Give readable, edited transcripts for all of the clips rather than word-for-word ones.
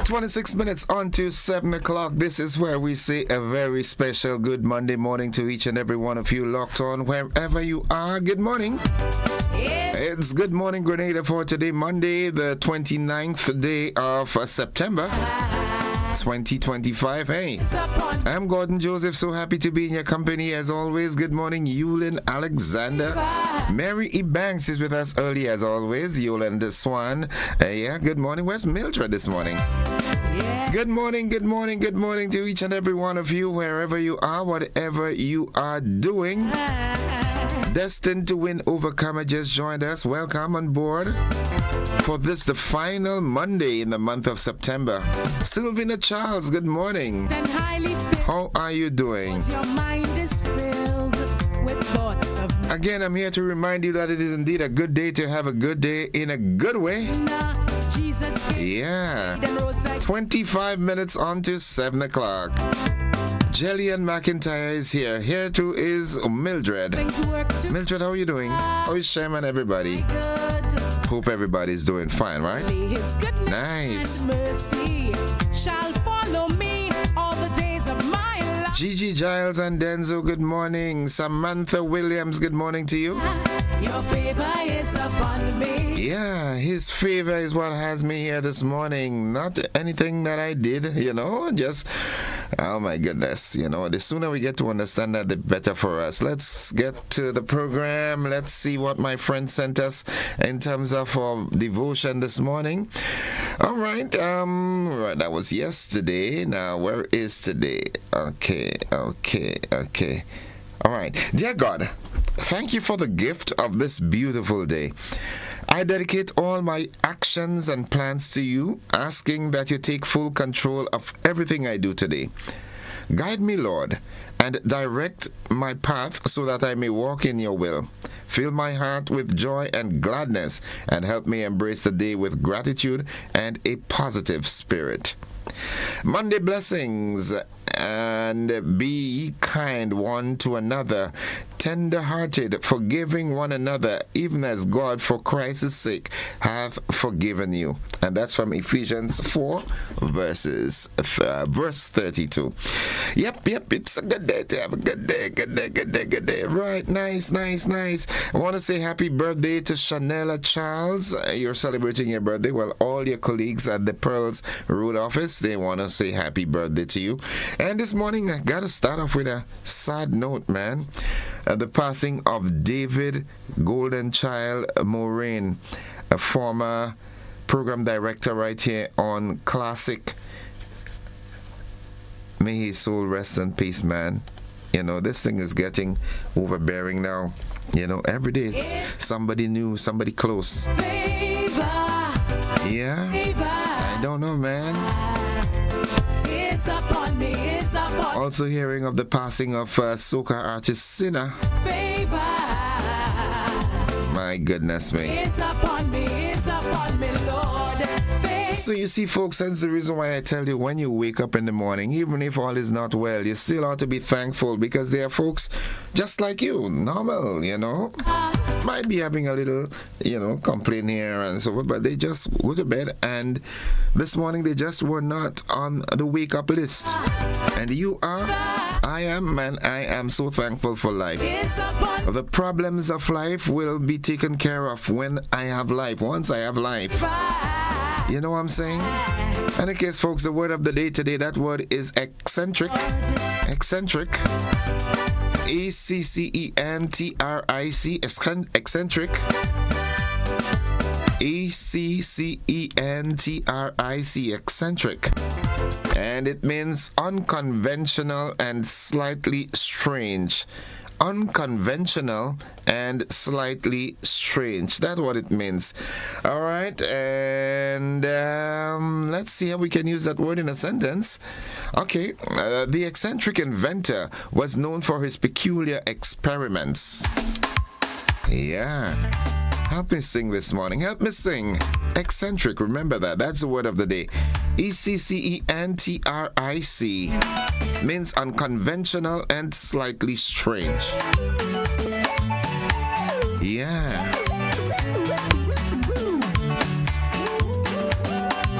26 minutes on to 7 o'clock. This is where we say a very special good Monday morning to each and every one of you locked on wherever you are. Good morning. It's Good Morning Grenada for today, Monday, the 29th day of September 2025. Hey, I'm Gordon Joseph, so happy to be in your company as always. Good morning, Yulin Alexander. Mary E. Banks is with us early as always. Yolanda Swan. Good morning. Where's Mildred this morning? Good morning to each and every one of you, wherever you are, whatever you are doing. Destined to win overcomer just joined us. Welcome on board for this, the final Monday in the month of September. Sylvina Charles, good morning. How are you doing? Again, I'm here to remind you that it is indeed a good day to have a good day in a good way. Yeah. 25 minutes on to 7 o'clock. Jillian McIntyre is here. Here too is Mildred. Mildred, how are you doing? How is Sherman, everybody? Hope everybody's doing fine, right? Nice. Gigi Giles and Denzo, good morning. Samantha Williams, good morning to you. Your favor is upon me. Yeah, his favor is what has me here this morning. Not anything that I did, just, oh my goodness, the sooner we get to understand that, the better for us. Let's get to the program. Let's see what my friend sent us in terms of our devotion this morning. All right, right, that was yesterday. Now, where is today? Okay. All right. Dear God, thank you for the gift of this beautiful day. I dedicate all my actions and plans to you, asking that you take full control of everything I do today. Guide me, Lord, and direct my path so that I may walk in your will. Fill my heart with joy and gladness, and help me embrace the day with gratitude and a positive spirit. Monday blessings, and be kind one to another, tender-hearted, forgiving one another, even as God, for Christ's sake, hath forgiven you. And that's from Ephesians 4, verse 32. Yep, it's a good day to have a good day. Right, nice. I want to say happy birthday to Chanela Charles. You're celebrating your birthday. Well, all your colleagues at the Pearls Road office, they want to say happy birthday to you. And this morning, I got to start off with a sad note, man. The passing of David Goldenchild Moraine, a former program director right here on Classic. May his soul rest in peace, man. This thing is getting overbearing now. Every day it's somebody new, somebody close. Yeah, I don't know, man. Also hearing of the passing of soca artist Sinner. My goodness me. So you see, folks, that's the reason why I tell you, when you wake up in the morning, even if all is not well, you still ought to be thankful, because there are folks just like you, normal, might be having a little, complaint here and so forth, but they just go to bed, and this morning they just were not on the wake up list. And you are, I am, man, I am so thankful for life. The problems of life will be taken care of when I have life, once I have life. You know what I'm saying? In any case, folks, the word of the day today, that word is eccentric. Eccentric. E-C-C-E-N-T-R-I-C. Eccentric. E-C-C-E-N-T-R-I-C. Eccentric. And it means unconventional and slightly strange. Unconventional and slightly strange. That's what it means. All right, and let's see how we can use that word in a sentence. Okay, the eccentric inventor was known for his peculiar experiments. Yeah. Help me sing this morning. Help me sing. Eccentric. Remember that. That's the word of the day. E-C-C-E-N-T-R-I-C. Means unconventional and slightly strange. Yeah.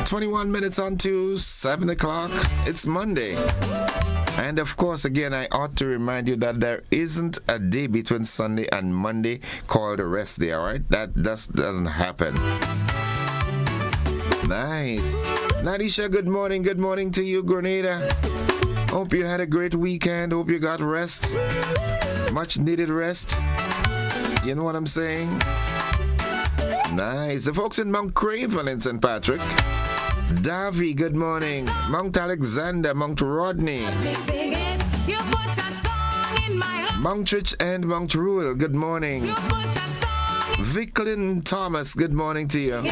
21 minutes on to 7 o'clock. It's Monday. And of course, again, I ought to remind you that there isn't a day between Sunday and Monday called a rest day, all right? That just doesn't happen. Nice. Nadisha, good morning. Good morning to you, Grenada. Hope you had a great weekend. Hope you got rest. Much needed rest. You know what I'm saying? Nice. The folks in Mount Craven in St. Patrick. Davy, good morning. Mount Alexander, Mount Rodney. Mount Rich and Mount Ruel, good morning. Vicklin Thomas, good morning to you.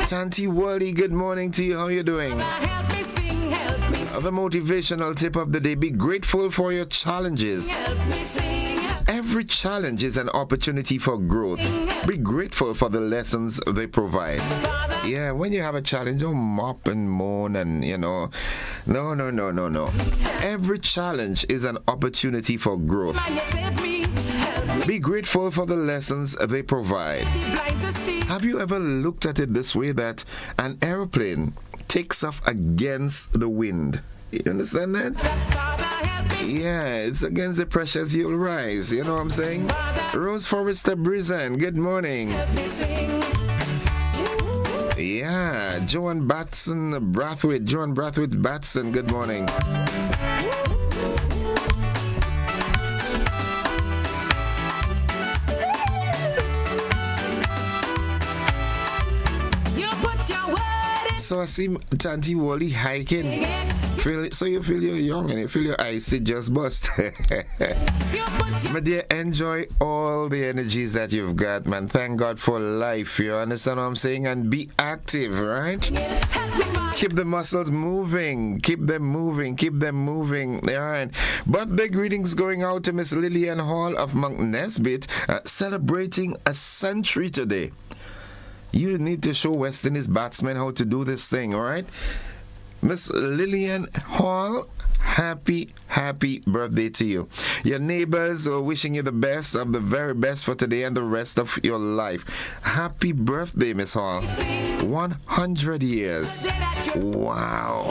Tanti Wally, good morning to you. How you doing? The motivational tip of the day: be grateful for your challenges. Every challenge is an opportunity for growth. Be grateful for the lessons they provide. Yeah, when you have a challenge, don't mop and moan and, No. Every challenge is an opportunity for growth. Be grateful for the lessons they provide. Have you ever looked at it this way, that an airplane takes off against the wind? You understand that? Yeah, it's against the pressures you'll rise. You know what I'm saying? Rose Forrester Brizan, good morning. Yeah, Joan Brathwaite Batson, good morning. So I see Tanti Wally hiking. So you feel you're young and you feel your eyes they just bust. My dear, enjoy all the energies that you've got, man. Thank God for life. You understand what I'm saying? And be active, right? Keep the muscles moving. Keep them moving. All right. Birthday greetings going out to Miss Lillian Hall of Mount Nesbitt, celebrating a century today. You need to show West Indies batsmen how to do this thing, all right? Miss Lillian Hall, happy birthday to you. Your neighbors are wishing you the best of the very best for today and the rest of your life. Happy birthday, Miss Hall. 100 years. Wow.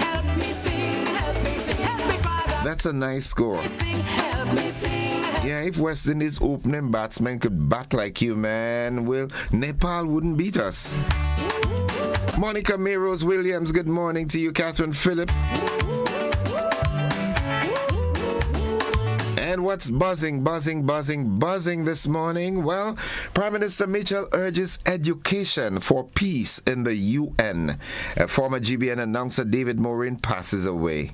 That's a nice score. Yeah, if West Indies opening batsmen could bat like you, man, well, Nepal wouldn't beat us. Monica Meros Williams, good morning to you. Catherine Phillip. And what's buzzing this morning? Well, Prime Minister Mitchell urges education for peace in the UN. Former GBN announcer David Morin passes away.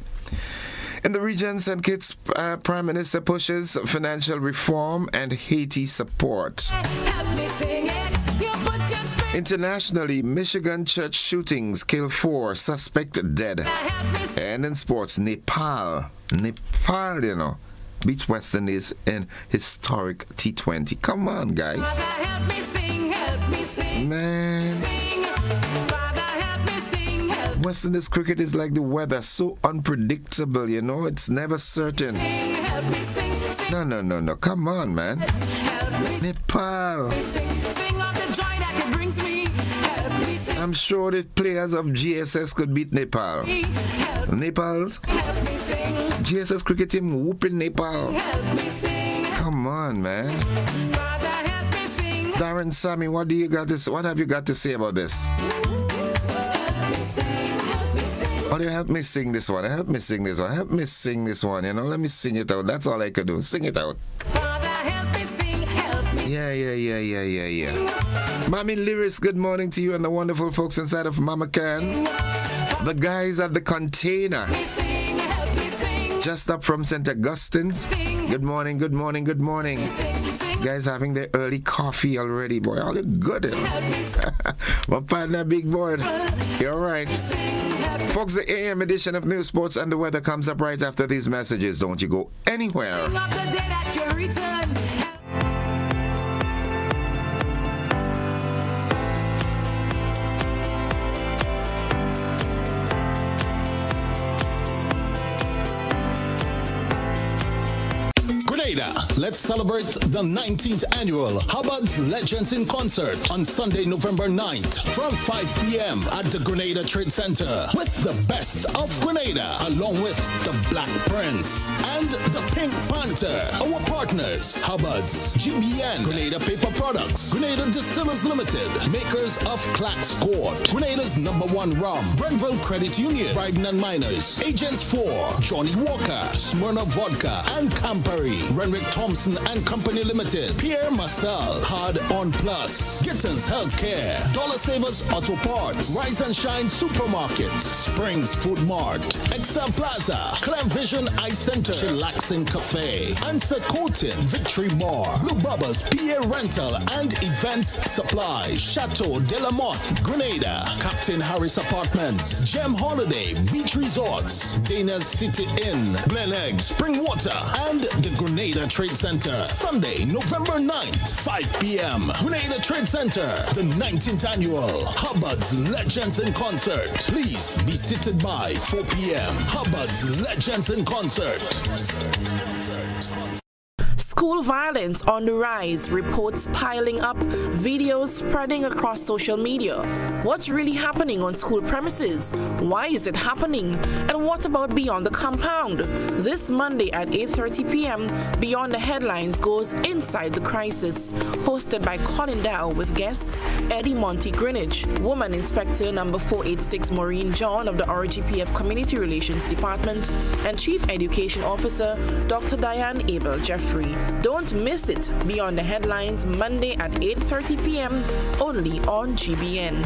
In the region, St. Kitts Prime Minister pushes financial reform and Haiti support. Internationally, Michigan church shootings kill 4, suspect dead. And in sports, Nepal, beats West Indies in historic T20. Come on, guys. Man. West Indies cricket is like the weather, so unpredictable, it's never certain. No. Come on, man. Nepal. I'm sure the players of GSS could beat Nepal. GSS cricket team whooping Nepal. Come on, man. Darren Sammy, what have you got to say about this? Oh, you help me sing this one. Let me sing this one. Let me sing it out. That's all I could do. Sing it out. Father, help me sing, help me sing. Yeah. Mommy Lyris, good morning to you and the wonderful folks inside of Mama Can. The guys at the container. Just up from St. Augustine's. Good morning. Guys having their early coffee already, boy. All look good. My partner, big boy. You're all right. Folks, the AM edition of News, Sports, and the Weather comes up right after these messages. Don't you go anywhere. Grenada, let's celebrate the 19th annual Hubbard's Legends in Concert on Sunday, November 9th from 5 p.m. at the Grenada Trade Center with the best of Grenada along with the Black Prince and the Pink Panther. Our partners, Hubbard's, GBN, Grenada Paper Products, Grenada Distillers Limited, makers of Clacks Court, Grenada's #1 rum, Brentville Credit Union, Bryden and Miners, Agents 4, Johnny Walker, Smirnoff Vodka and Campari, Renwick Thompson and Company Limited, Pierre Marcel, Hard On Plus, Gittins Healthcare, Dollar Savers Auto Parts, Rise and Shine Supermarket, Springs Food Mart, Excel Plaza, Clem Vision Eye Center, Chillaxing Cafe, Ansett Coating, Victory Bar, Blue Bubba's PA Rental and Events Supply, Chateau de la Motte, Grenada, Captain Harris Apartments, Gem Holiday, Beach Resorts, Dana's City Inn, Glen Egg, Spring Water, and the Grenada Trade Center. Sunday, November 9th, 5 p.m. Grenada Trade Center, the 19th annual Hubbard's Legends in Concert. Please be seated by 4 p.m. Hubbard's Legends in Concert. School violence on the rise, reports piling up, videos spreading across social media. What's really happening on school premises? Why is it happening? And what about beyond the compound? This Monday at 8:30 p.m., Beyond the Headlines goes Inside the Crisis, hosted by Colin Dow with guests Eddie Monty Greenwich, Woman Inspector number 486 Maureen John of the RGPF Community Relations Department, and Chief Education Officer Dr. Diane Abel Jeffrey. Don't miss it. Beyond the Headlines, Monday at 8:30 p.m. only on GBN.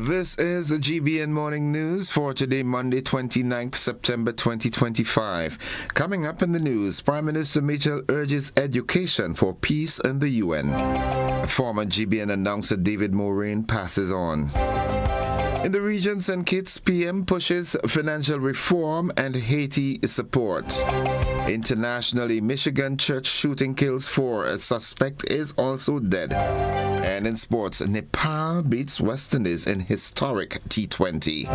This is the GBN Morning News for today, Monday, 29th September 2025. Coming up in the news, Prime Minister Mitchell urges education for peace in the UN. Former GBN announcer David Moraine passes on. In the region, St. Kitts PM pushes financial reform and Haiti support. Internationally, Michigan church shooting kills 4. A suspect is also dead. And in sports, Nepal beats West Indies in historic T20.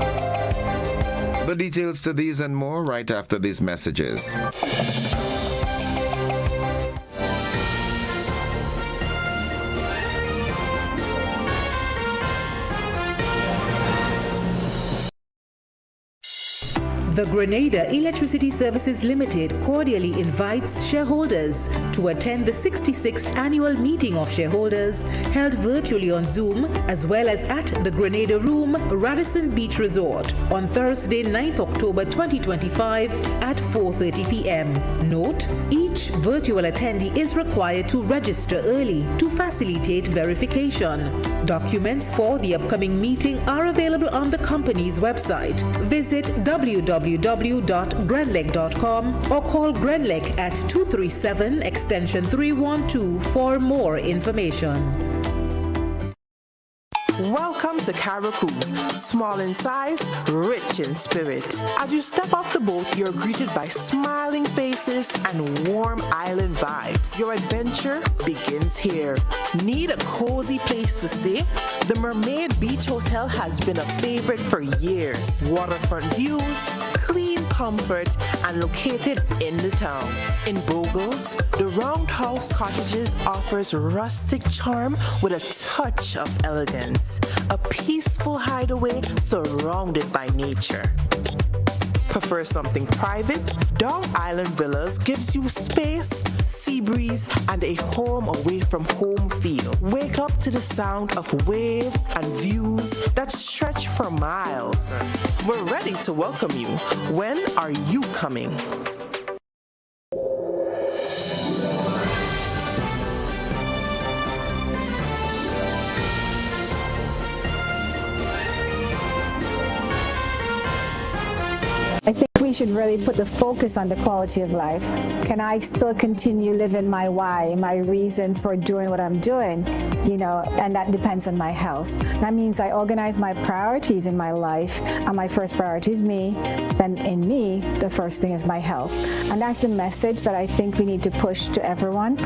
The details to these and more right after these messages. The Grenada Electricity Services Limited cordially invites shareholders to attend the 66th annual meeting of shareholders held virtually on Zoom as well as at the Grenada Room, Radisson Beach Resort on Thursday, 9th October 2025 at 4:30 p.m. Note, each virtual attendee is required to register early to facilitate verification. Documents for the upcoming meeting are available on the company's website. Visit www.grenlec.com or call Grenlec at 237 extension 312 for more information. Welcome to Caracou, small in size, rich in spirit. As you step off the boat, you're greeted by smiling faces and warm island vibes. Your adventure begins here. Need a cozy place to stay? The Mermaid Beach Hotel has been a favorite for years. Waterfront views, clean comfort, and located in the town. In Bogles, the Roundhouse Cottages offers rustic charm with a touch of elegance. A peaceful hideaway surrounded by nature. Prefer something private? Dong Island Villas gives you space, sea breeze, and a home away from home feel. Wake up to the sound of waves and views that stretch for miles. We're ready to welcome you. When are you coming? I think we should really put the focus on the quality of life. Can I still continue living my why, my reason for doing what I'm doing? And that depends on my health. That means I organize my priorities in my life, and my first priority is me. Then in me, the first thing is my health. And that's the message that I think we need to push to everyone,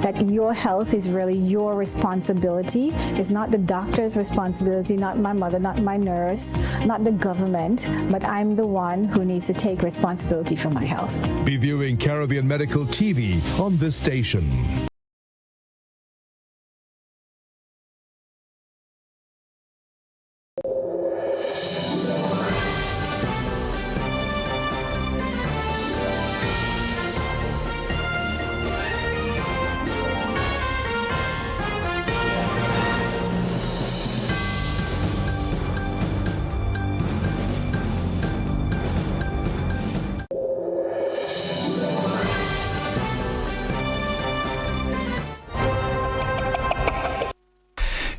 that your health is really your responsibility. It's not the doctor's responsibility, not my mother, not my nurse, not the government, but I'm the one who needs to take responsibility for my health. Be viewing Caribbean Medical TV on this station.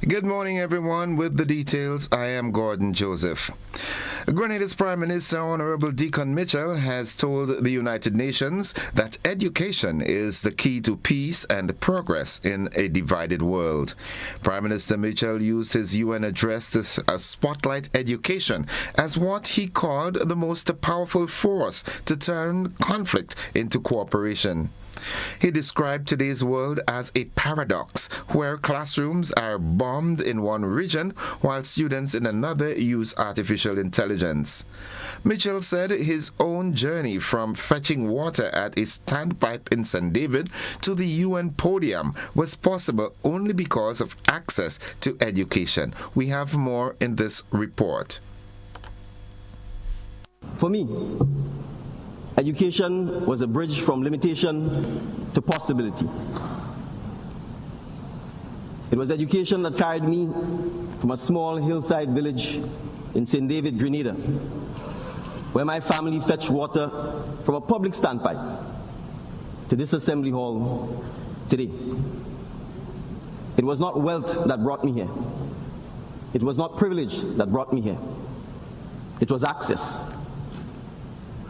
Good morning, everyone. With the details, I am Gordon Joseph. Grenada's Prime Minister, Honorable Deacon Mitchell, has told the United Nations that education is the key to peace and progress in a divided world. Prime Minister Mitchell used his UN address to spotlight education as what he called the most powerful force to turn conflict into cooperation. He described today's world as a paradox, where classrooms are bombed in one region while students in another use artificial intelligence. Mitchell said his own journey from fetching water at a standpipe in St. David to the UN podium was possible only because of access to education. We have more in this report. For me, education was a bridge from limitation to possibility. It was education that carried me from a small hillside village in St. David, Grenada, where my family fetched water from a public standpipe, to this assembly hall today. It was not wealth that brought me here. It was not privilege that brought me here. It was access.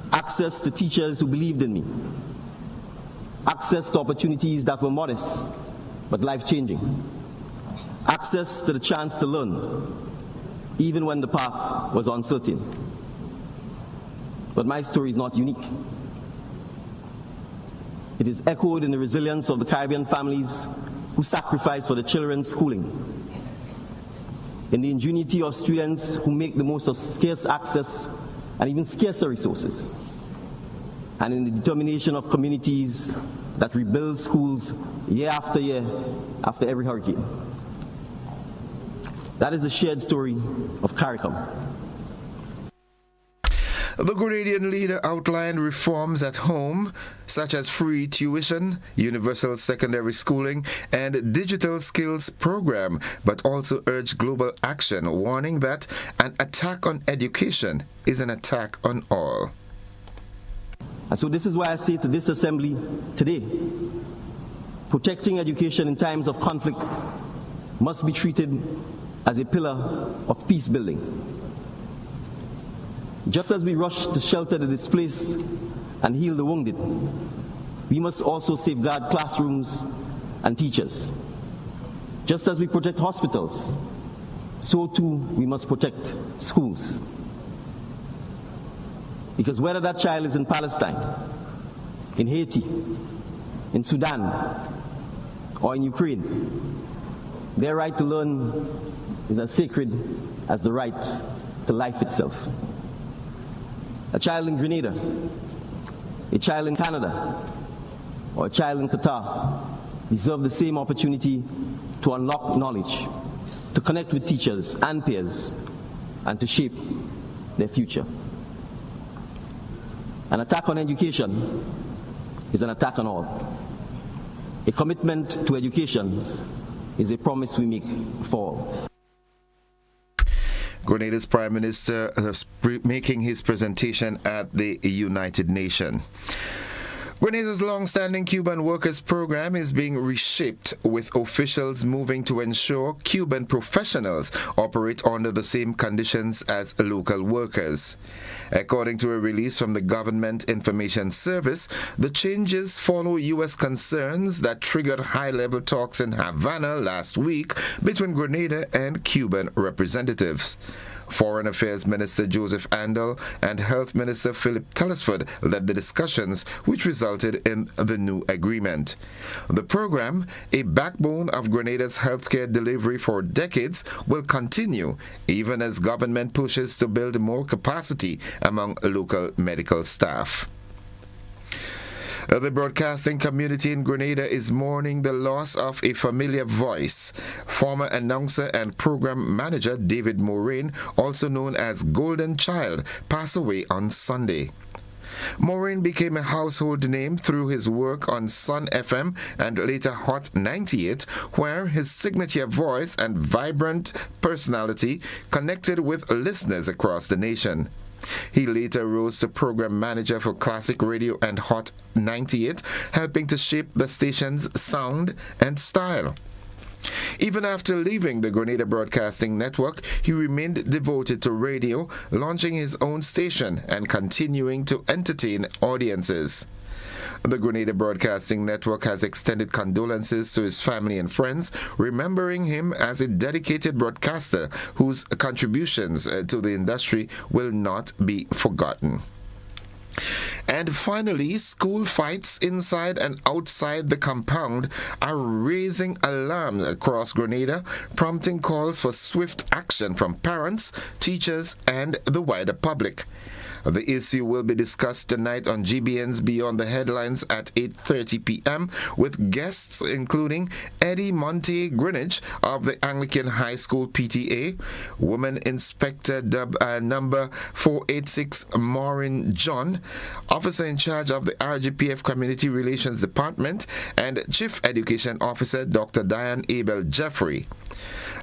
Access to teachers who believed in me. Access to opportunities that were modest but life-changing. Access to the chance to learn, even when the path was uncertain. But my story is not unique. It is echoed in the resilience of the Caribbean families who sacrifice for the children's schooling, in the ingenuity of students who make the most of scarce access and even scarcer resources, and in the determination of communities that rebuild schools year after year after every hurricane. That is the shared story of CARICOM. The Grenadian leader outlined reforms at home, such as free tuition, universal secondary schooling, and digital skills program, but also urged global action, warning that an attack on education is an attack on all. And so this is why I say to this assembly today, protecting education in times of conflict must be treated as a pillar of peace building. Just as we rush to shelter the displaced and heal the wounded, we must also safeguard classrooms and teachers. Just as we protect hospitals, so too we must protect schools. Because whether that child is in Palestine, in Haiti, in Sudan, or in Ukraine, their right to learn is as sacred as the right to life itself. A child in Grenada, a child in Canada, or a child in Qatar deserve the same opportunity to unlock knowledge, to connect with teachers and peers, and to shape their future. An attack on education is an attack on all. A commitment to education is a promise we make for all. Grenada's Prime Minister making his presentation at the United Nations. Grenada's long-standing Cuban Workers Program is being reshaped, with officials moving to ensure Cuban professionals operate under the same conditions as local workers. According to a release from the Government Information Service, the changes follow U.S. concerns that triggered high-level talks in Havana last week between Grenada and Cuban representatives. Foreign Affairs Minister Joseph Andel and Health Minister Philip Telesford led the discussions, which resulted in the new agreement. The program, a backbone of Grenada's healthcare delivery for decades, will continue even as government pushes to build more capacity among local medical staff. The broadcasting community in Grenada is mourning the loss of a familiar voice. Former announcer and program manager David Moraine, also known as Golden Child, passed away on Sunday. Moraine became a household name through his work on Sun FM and later Hot 98, where his signature voice and vibrant personality connected with listeners across the nation. He later rose to program manager for Classic Radio and Hot 98, helping to shape the station's sound and style. Even after leaving the Grenada Broadcasting Network, he remained devoted to radio, launching his own station and continuing to entertain audiences. The Grenada Broadcasting Network has extended condolences to his family and friends, remembering him as a dedicated broadcaster whose contributions to the industry will not be forgotten. And finally, school fights inside and outside the compound are raising alarm across Grenada, prompting calls for swift action from parents, teachers, and the wider public. The issue will be discussed tonight on GBN's Beyond the Headlines at 8:30 p.m. with guests including Eddie Monte Greenwich of the Anglican High School PTA, Woman Inspector number 486 Maureen John, Officer in charge of the RGPF Community Relations Department, and Chief Education Officer Dr. Diane Abel Jeffrey.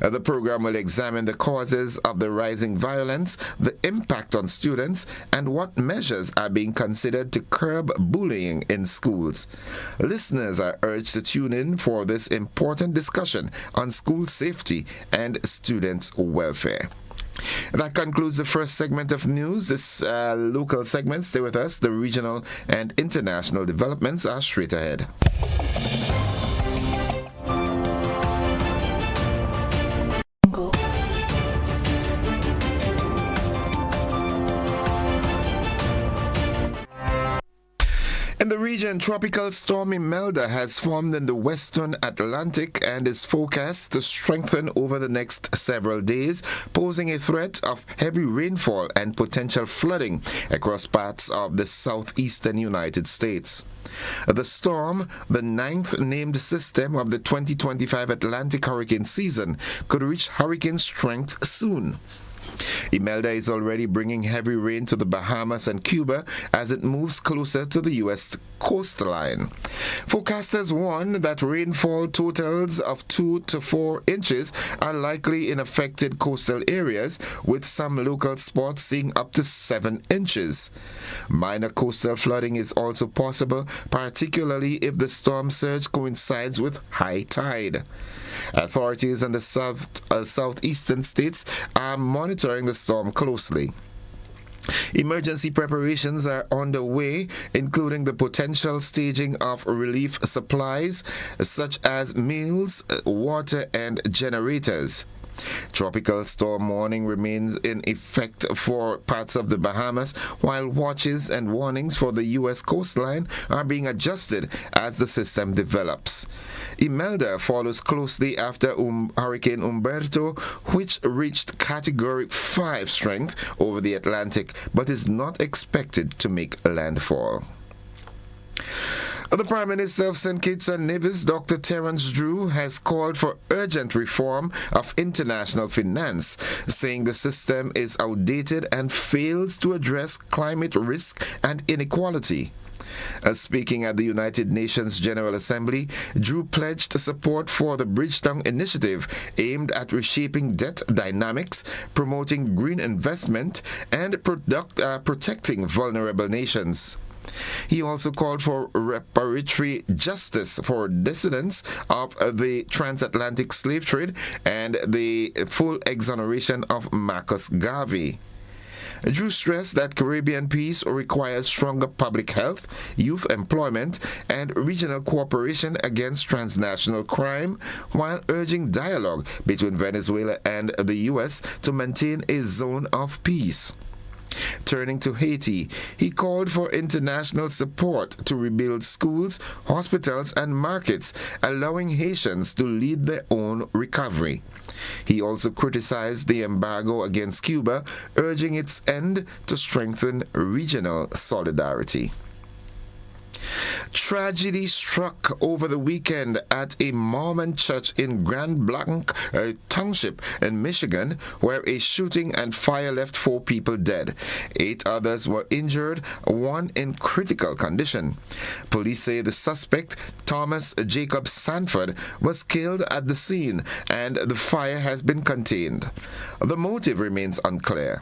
The program will examine the causes of the rising violence, the impact on students, and what measures are being considered to curb bullying in schools. Listeners are urged to tune in for this important discussion on school safety and students' welfare. That concludes the first segment of news. This local segment, stay with us. The regional and international developments are straight ahead. In the region, Tropical Storm Imelda has formed in the western Atlantic and is forecast to strengthen over the next several days, posing a threat of heavy rainfall and potential flooding across parts of the southeastern United States. The storm, the ninth named system of the 2025 Atlantic hurricane season, could reach hurricane strength soon. Imelda is already bringing heavy rain to the Bahamas and Cuba as it moves closer to the U.S. coastline. Forecasters warn that rainfall totals of 2 to 4 inches are likely in affected coastal areas, with some local spots seeing up to 7 inches. Minor coastal flooding is also possible, particularly if the storm surge coincides with high tide. Authorities in the southeastern states are monitoring the storm closely. Emergency preparations are underway, including the potential staging of relief supplies such as meals, water, and generators. Tropical storm warning remains in effect for parts of the Bahamas, while watches and warnings for the U.S. coastline are being adjusted as the system develops. Imelda follows closely after Hurricane Humberto, which reached Category 5 strength over the Atlantic, but is not expected to make landfall. The Prime Minister of St. Kitts and Nevis, Dr. Terence Drew, has called for urgent reform of international finance, saying the system is outdated and fails to address climate risk and inequality. Speaking at the United Nations General Assembly, Drew pledged support for the Bridgetown Initiative aimed at reshaping debt dynamics, promoting green investment, and protecting vulnerable nations. He also called for reparatory justice for dissidents of the transatlantic slave trade and the full exoneration of Marcus Garvey. Drew stressed that Caribbean peace requires stronger public health, youth employment, and regional cooperation against transnational crime, while urging dialogue between Venezuela and the U.S. to maintain a zone of peace. Turning to Haiti, he called for international support to rebuild schools, hospitals, and markets, allowing Haitians to lead their own recovery. He also criticized the embargo against Cuba, urging its end to strengthen regional solidarity. Tragedy struck over the weekend at a Mormon church in Grand Blanc Township in Michigan, where a shooting and fire left 4 people dead. 8 others were injured, 1 in critical condition. Police say the suspect, Thomas Jacob Sanford, was killed at the scene, and the fire has been contained. The motive remains unclear.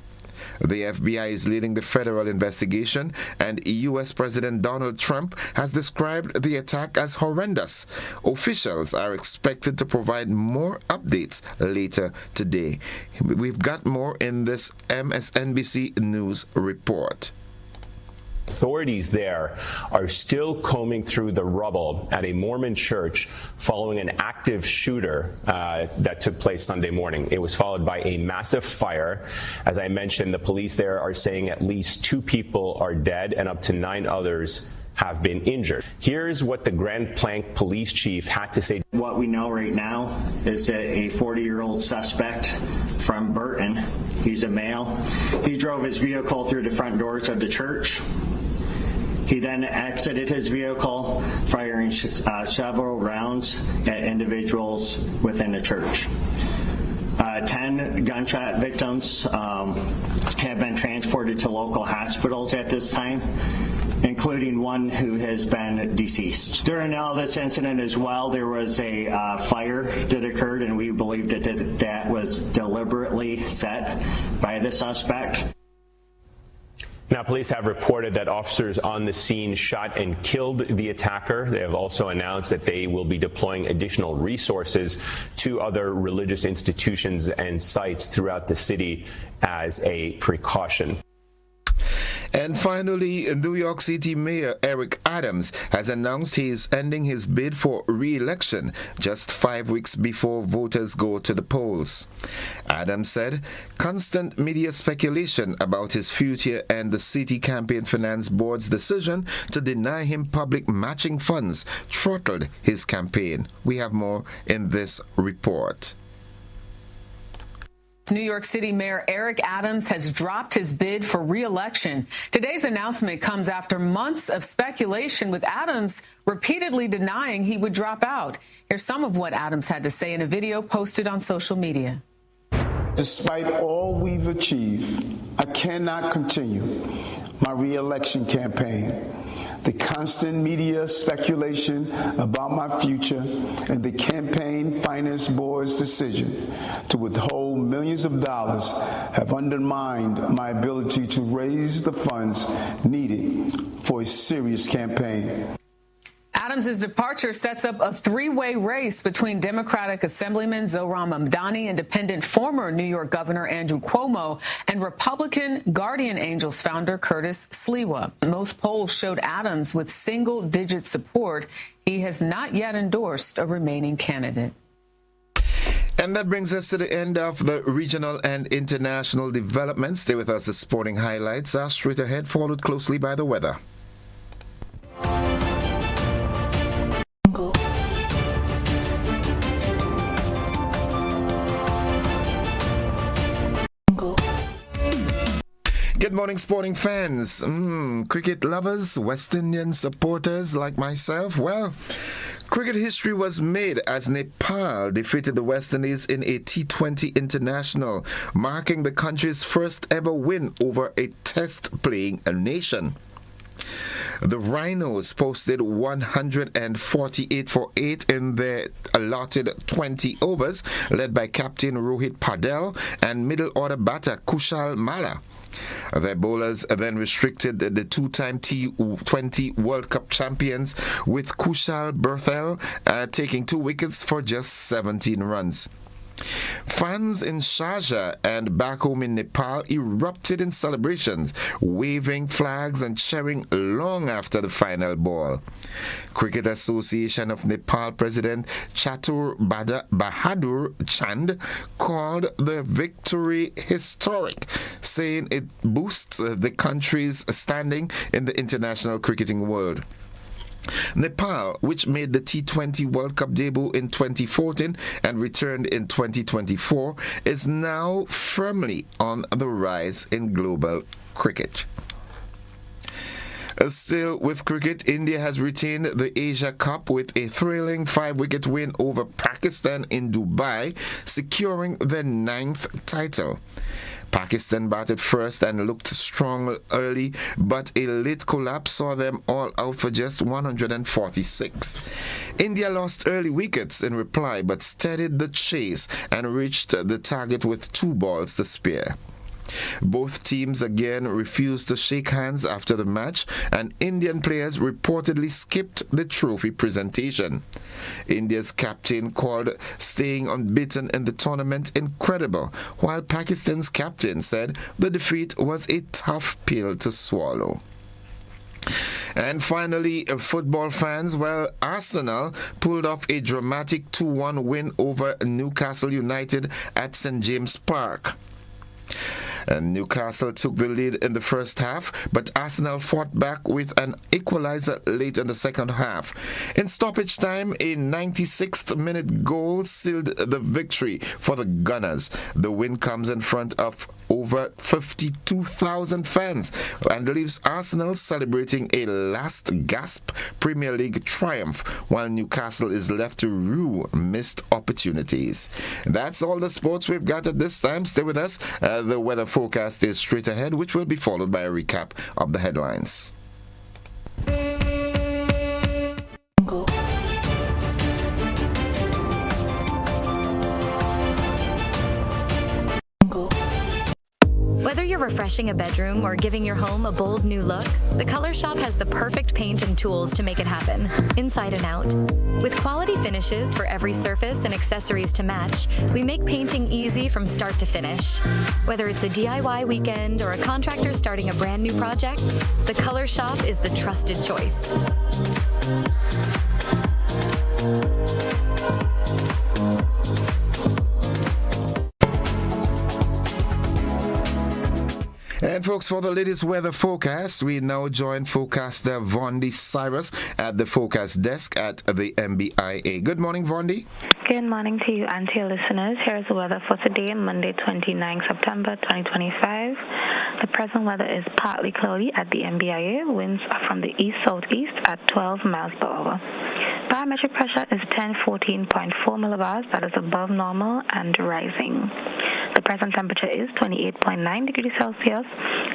The FBI is leading the federal investigation, and U.S. President Donald Trump has described the attack as horrendous. Officials are expected to provide more updates later today. We've got more in this MSNBC News report. Authorities there are still combing through the rubble at a Mormon church following an active shooter that took place Sunday morning. It was followed by a massive fire. As I mentioned, the police there are saying at least 2 people are dead and up to 9 others have been injured. Here's what the Grand Plank police chief had to say. What we know right now is that a 40-year-old suspect from Burton, he's a male, he drove his vehicle through the front doors of the church. He then exited his vehicle, firing several rounds at individuals within the church. 10 gunshot victims have been transported to local hospitals at this time, including one who has been deceased. During all this incident as well, there was a fire that occurred, and we believe that was deliberately set by the suspect. Now, police have reported that officers on the scene shot and killed the attacker. They have also announced that they will be deploying additional resources to other religious institutions and sites throughout the city as a precaution. And finally, New York City Mayor Eric Adams has announced he is ending his bid for re-election just 5 weeks before voters go to the polls. Adams said constant media speculation about his future and the City Campaign Finance Board's decision to deny him public matching funds throttled his campaign. We have more in this report. New York City Mayor Eric Adams has dropped his bid for re-election. Today's announcement comes after months of speculation, with Adams repeatedly denying he would drop out. Here's some of what Adams had to say in a video posted on social media. Despite all we've achieved, I cannot continue my re-election campaign. The constant media speculation about my future and the Campaign Finance Board's decision to withhold millions of dollars have undermined my ability to raise the funds needed for a serious campaign. Adams' departure sets up a 3-way race between Democratic Assemblyman Zohran Mamdani, independent former New York Governor Andrew Cuomo, and Republican Guardian Angels founder Curtis Sliwa. Most polls showed Adams with single-digit support. He has not yet endorsed a remaining candidate. And that brings us to the end of the regional and international developments. Stay with us. The sporting highlights are straight ahead, followed closely by the weather. Good morning, sporting fans, cricket lovers, West Indian supporters like myself. Well, cricket history was made as Nepal defeated the West Indies in a T20 international, marking the country's first ever win over a test-playing nation. The Rhinos posted 148 for 8 in their allotted 20 overs, led by captain Rohit Padel and middle order batter Kushal Malla. Their bowlers then restricted the two-time T20 World Cup champions, with Kushal Berthel taking 2 wickets for just 17 runs. Fans in Sharjah and back home in Nepal erupted in celebrations, waving flags and cheering long after the final ball. Cricket Association of Nepal President Chatur Bahadur Chand called the victory historic, saying it boosts the country's standing in the international cricketing world. Nepal, which made the T20 World Cup debut in 2014 and returned in 2024, is now firmly on the rise in global cricket. Still with cricket, India has retained the Asia Cup with a thrilling 5-wicket win over Pakistan in Dubai, securing their 9th title. Pakistan batted first and looked strong early, but a late collapse saw them all out for just 146. India lost early wickets in reply, but steadied the chase and reached the target with 2 balls to spare. Both teams again refused to shake hands after the match, and Indian players reportedly skipped the trophy presentation. India's captain called staying unbeaten in the tournament incredible, while Pakistan's captain said the defeat was a tough pill to swallow. And finally, football fans, Arsenal pulled off a dramatic 2-1 win over Newcastle United at St. James Park. And Newcastle took the lead in the first half, but Arsenal fought back with an equalizer late in the second half. In stoppage time, a 96th minute goal sealed the victory for the Gunners. The win comes in front of over 52,000 fans and leaves Arsenal celebrating a last gasp Premier League triumph, while Newcastle is left to rue missed opportunities. That's all the sports we've got at this time. Stay with us. The weather forecast is straight ahead, which will be followed by a recap of the headlines. Whether you're refreshing a bedroom or giving your home a bold new look, the Color Shop has the perfect paint and tools to make it happen, inside and out. With quality finishes for every surface and accessories to match, we make painting easy from start to finish. Whether it's a DIY weekend or a contractor starting a brand new project, the Color Shop is the trusted choice. And folks, for the latest weather forecast, we now join forecaster Vondi Cyrus at the forecast desk at the MBIA. Good morning, Vondi. Good morning to you and to your listeners. Here is the weather for today, Monday, 29 September 2025. The present weather is partly cloudy at the MBIA. Winds are from the east-southeast at 12 miles per hour. Barometric pressure is 1014.4 millibars. That is above normal and rising. The present temperature is 28.9 degrees Celsius.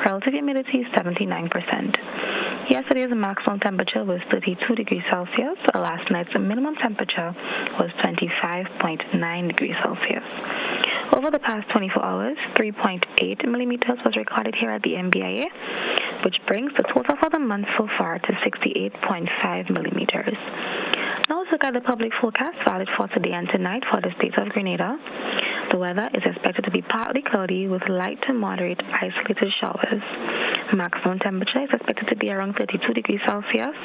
Relative humidity is 79%. Yesterday's maximum temperature was 32 degrees Celsius. Last night's minimum temperature was 25.9 degrees Celsius. Over the past 24 hours, 3.8 millimeters was recorded here at the MBIA, which brings the total for the month so far to 68.5 millimeters. Now let's look at the public forecast valid for today and tonight for the state of Grenada. The weather is expected to be partly cloudy with light to moderate isolated showers. Maximum temperature is expected to be around 32 degrees Celsius.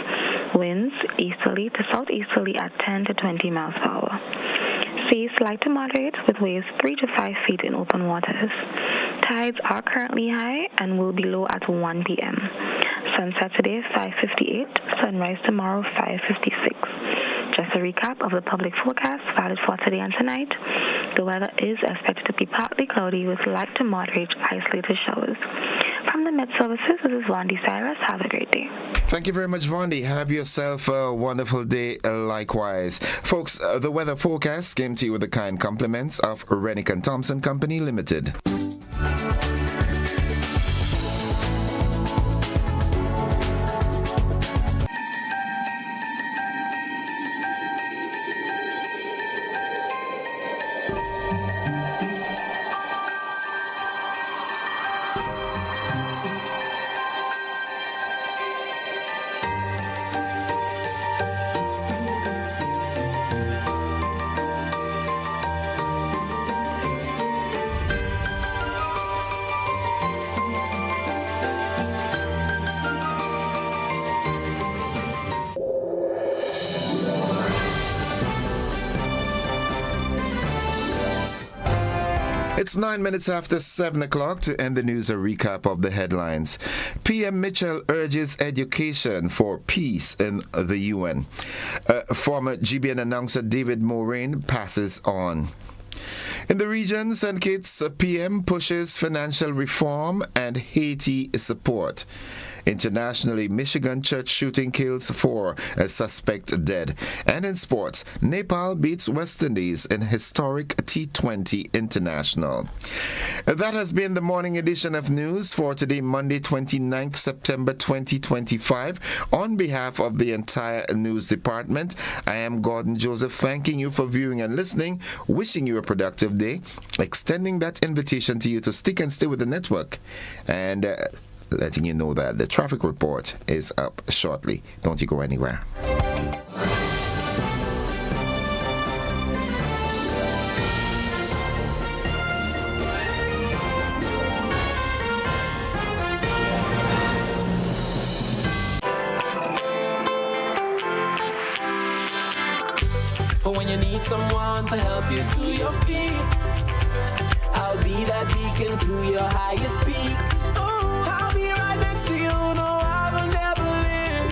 Winds easterly to southeasterly at 10 to 20 miles per hour. Seas light to moderate with waves 3 to 5 feet in open waters. Tides are currently high and will be low at 1 p.m. Sunset today 5:58. Sunrise tomorrow 5:56. Just a recap of the public forecast valid for today and tonight. The weather is expected to be partly cloudy with light to moderate isolated showers. From the Met Services, this is Vondi Cyrus. Have a great day. Thank you very much, Vondi. Have yourself a wonderful day likewise. Folks, the weather forecast came to you with the kind compliments of Rennick & Thompson Company Limited. It's 9 minutes after 7 o'clock. To end the news, a recap of the headlines. PM Mitchell urges education for peace in the UN. Former GBN announcer David Moraine passes on. In the region, St. Kitts PM pushes financial reform and Haiti support. Internationally, Michigan church shooting kills 4, a suspect dead. And in sports, Nepal beats West Indies in historic T20 International. That has been the morning edition of news for today, Monday, 29th September 2025. On behalf of the entire news department, I am Gordon Joseph, thanking you for viewing and listening, wishing you a productive day, extending that invitation to you to stick and stay with the network, and letting you know that the traffic report is up shortly. Don't you go anywhere. But when you need someone to help you to your feet, I'll be that beacon to your highest peak. I'll be right next to you, no, I will never leave.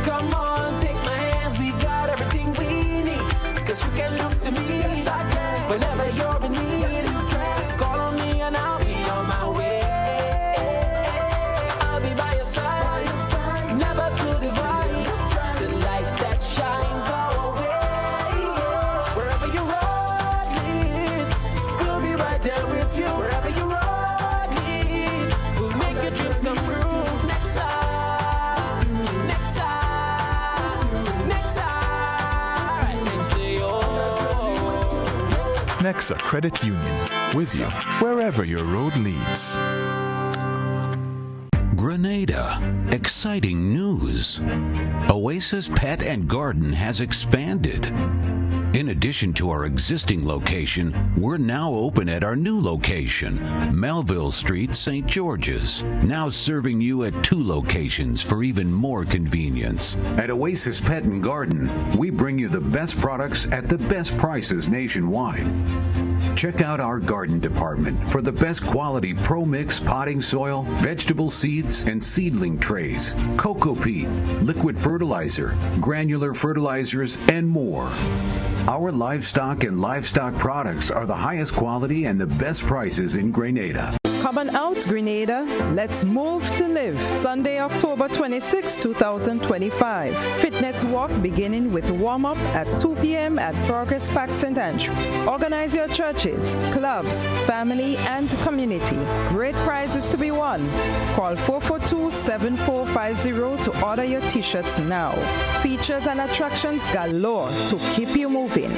Come on, take my hands, we got everything we need. Cause you can look to me, yes, I can. Whenever you're in need, yes, just call on me and I'll be on my way. I'll be by your side, never to divide. The light that shines our way. Wherever your road leads, we'll be right there with you. Wherever your road dreams come true. Next time, next time, next time, next to you. Nexa Credit Union, with you wherever your road leads. Grenada, exciting news. Oasis Pet and Garden has expanded. In addition to our existing location, we're now open at our new location, Melville Street, St. George's, now serving you at 2 locations for even more convenience. At Oasis Pet and Garden, we bring you the best products at the best prices nationwide. Check out our garden department for the best quality Pro Mix potting soil, vegetable seeds, and seedling trays, cocoa peat, liquid fertilizer, granular fertilizers, and more. Our livestock and livestock products are the highest quality and the best prices in Grenada. Come on out, Grenada. Let's move to live. Sunday, October 26, 2025. Fitness walk beginning with warm-up at 2 p.m. at Progress Park St. Andrew. Organize your churches, clubs, family, and community. Great prizes to be won. Call 442-7450 to order your t-shirts now. Features and attractions galore to keep you moving.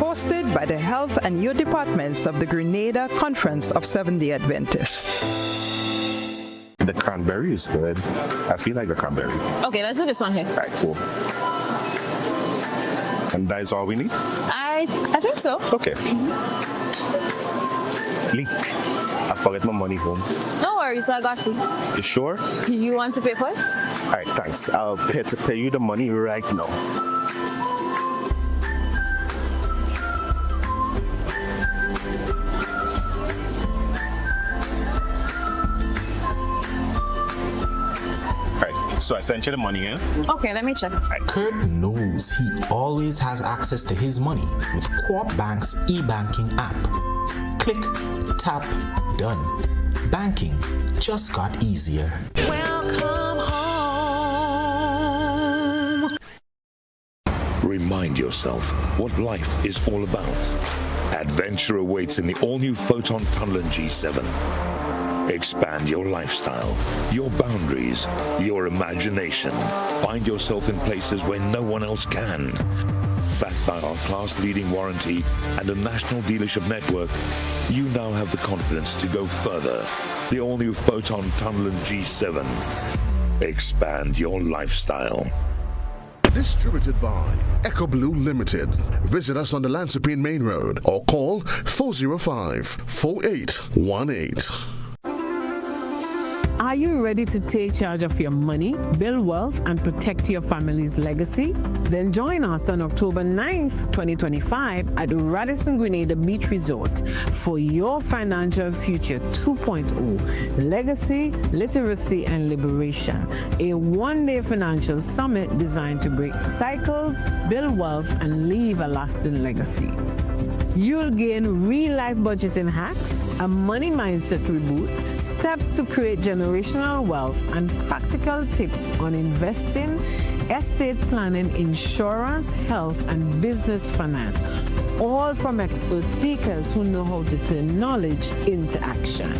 Hosted by the Health and Youth Departments of the Grenada Conference of Seventh-day Adventists. The cranberry is good. I feel like the cranberry. Okay, let's do this one here. All right, cool. And that is all we need? I think so. Okay. Lee, I forget my money home. No worries, I got you. You sure? You want to pay for it? All right, thanks. I'll pay you the money right now. So I sent you the money, yeah? Okay, let me check. Kurt knows he always has access to his money with Co-op Bank's e-banking app. Click, tap, done. Banking just got easier. Welcome home. Remind yourself what life is all about. Adventure awaits in the all-new Photon Tunneler G7. Expand your lifestyle, your boundaries, your imagination. Find yourself in places where no one else can. Backed by our class-leading warranty and a national dealership network, you now have the confidence to go further. The all-new Photon Tunneler G7. Expand your lifestyle. Distributed by Echo Blue Limited. Visit us on the Lansopine Main Road or call 405-4818. Are you ready to take charge of your money, build wealth, and protect your family's legacy? Then join us on October 9th, 2025 at Radisson Grenada Beach Resort for your Financial Future 2.0 Legacy, Literacy, and Liberation, a one-day financial summit designed to break cycles, build wealth, and leave a lasting legacy. You'll gain real-life budgeting hacks, a money mindset reboot, steps to create generational wealth, and practical tips on investing, estate planning, insurance, health, and business finance, all from expert speakers who know how to turn knowledge into action.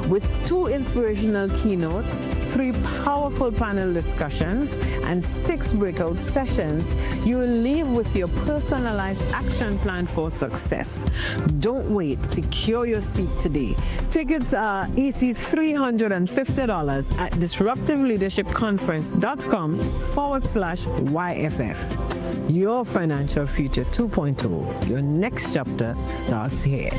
With 2 inspirational keynotes, 3 powerful panel discussions, and 6 breakout sessions, you will leave with your personalized action plan for success. Don't wait. Secure your seat today. Tickets are EC $350 at disruptiveleadershipconference.com/YFF. Your Financial Future 2.0. Your next chapter starts here.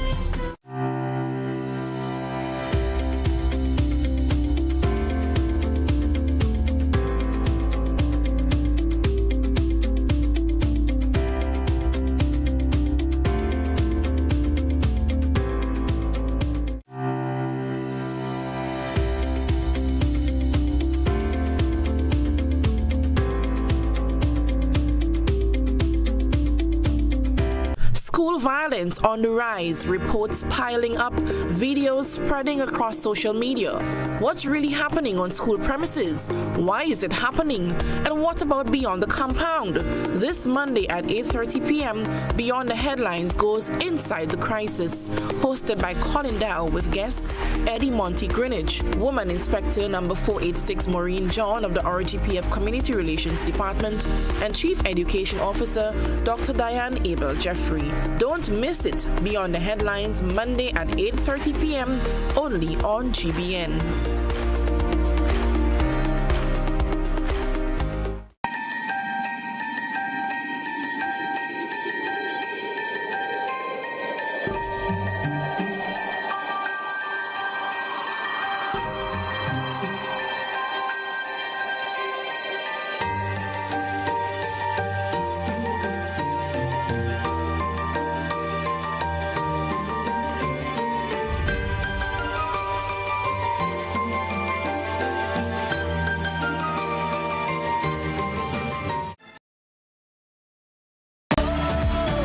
School violence on the rise, reports piling up, videos spreading across social media. What's really happening on school premises? Why is it happening? And what about beyond the compound? This Monday at 8:30 p.m., Beyond the Headlines goes inside the crisis, hosted by Colin Dow with guests Eddie Monty Greenwich, Woman Inspector number 486 Maureen John of the RGPF Community Relations Department, and Chief Education Officer Dr. Diane Abel Jeffrey. Don't miss it. Beyond the Headlines, Monday at 8:30 p.m. only on GBN.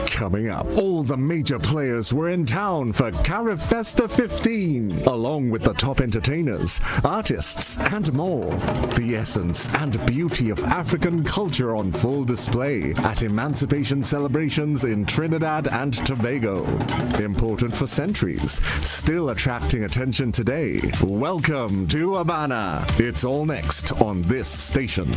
Coming up, all the major players were in town for Carib Festa 15, along with the top entertainers, artists, and more. The essence and beauty of African culture on full display at emancipation celebrations in Trinidad and Tobago. Important for centuries, still attracting attention today. Welcome to Havana. It's all next on this station.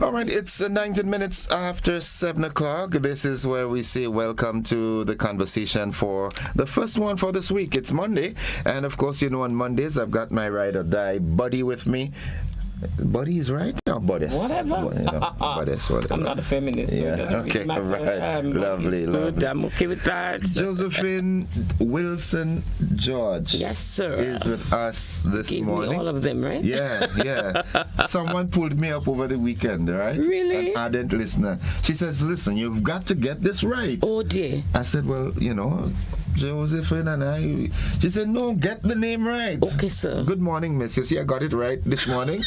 All right, it's 19 minutes after 7 o'clock. This is where we say welcome to the conversation for the first one for this week. It's Monday, and of course, you know, on Mondays, I've got my ride or die buddy with me. Buddy is right now, buddies. Whatever. Buddies, whatever. I'm not a feminist, so it doesn't okay, really matter. right. Lovely, lovely. I'm okay with that. Josephine Wilson George. Yes, sir. Is with us this Give morning. Me all of them, right? Yeah. Someone pulled me up over the weekend, right? Really? An ardent listener. She says, listen, you've got to get this right. Oh, dear. I said, well, you know, Josephine and I. She said, no, get the name right. Okay, sir. Good morning, miss. You see, I got it right this morning.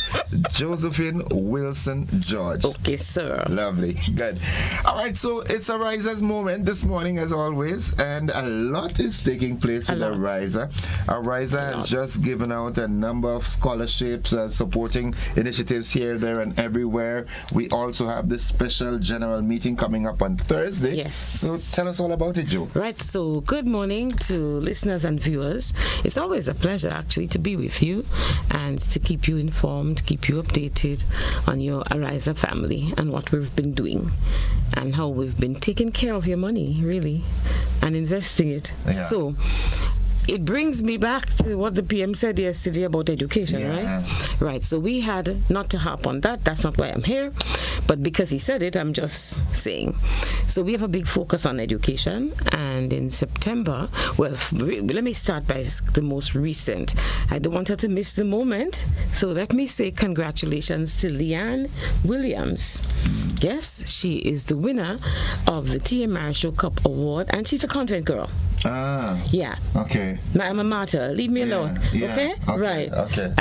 Josephine Wilson George. Okay, sir. Lovely. Good. All right, so it's a Riser's moment this morning, as always, and a lot is taking place with a Riser. A Riser has just given out a number of scholarships, supporting initiatives here, there, and everywhere. We also have this special general meeting coming up on Thursday. Yes. So tell us all about it, Joe. Right, so good morning to listeners and viewers. It's always a pleasure, actually, to be with you and to keep you informed, keep you updated on your Ariza family and what we've been doing and how we've been taking care of your money, really, and investing it. Yeah. So it brings me back to what the PM said yesterday about education, right? Right. So we had, not to harp on that, that's not why I'm here, but because he said it, I'm just saying. So we have a big focus on education, and in September, well, let me start by the most recent. I don't want her to miss the moment, so let me say congratulations to Leanne Williams. Yes, she is the winner of the T.A. Marshall Cup Award, and she's a convent girl. Ah. Yeah. Okay. My alma mater. Leave me alone. Yeah. Okay? Right. Okay.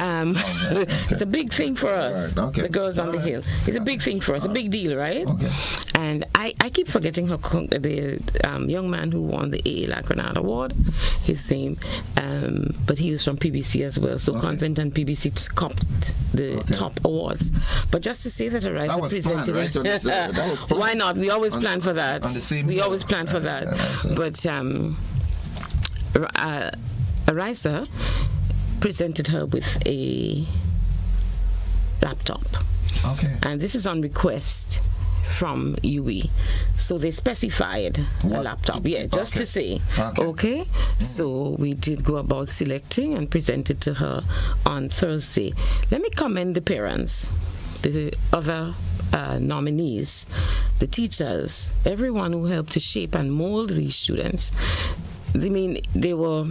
It's a big thing for us. Right. Okay. The girls on the hill. It's a big thing for us. A big deal, right? Okay. And I keep forgetting the young man who won the A.A. La Grenada Award. His name, but he was from PBC as well. So Convent and PBC copped the top awards. But just to say that Ariza presented it. That was planned. Why not? We always plan for that. We always plan for that. But Ariza presented her with a laptop. Okay. And this is on request from UE. So they specified a laptop. Yeah, just to say. Okay. So we did go about selecting and present it to her on Thursday. Let me commend the parents, the other nominees, the teachers, everyone who helped to shape and mold these students. I mean, they were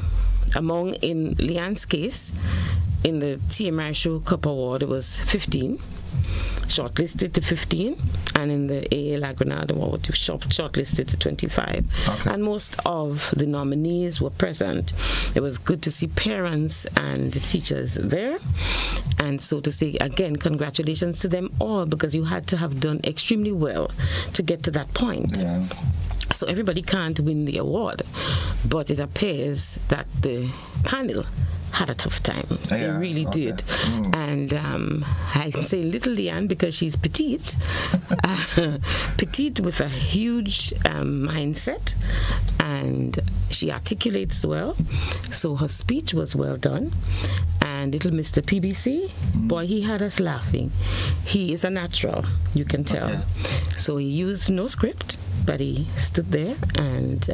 among, in Leanne's case, in the T.A. Marshall Cup Award, it was 15, shortlisted to 15, and in the A.A. La Grenada Award, shortlisted to 25. And most of the nominees were present. It was good to see parents and teachers there. And so to say, again, congratulations to them all, because you had to have done extremely well to get to that point. Yeah. So everybody can't win the award, but it appears that the panel had a tough time. They really did. And I'm saying little Leanne because she's petite, petite with a huge mindset, and she articulates well. So her speech was well done. And little Mr. PBC, boy, he had us laughing. He is a natural, you can tell. So he used no script, but he stood there and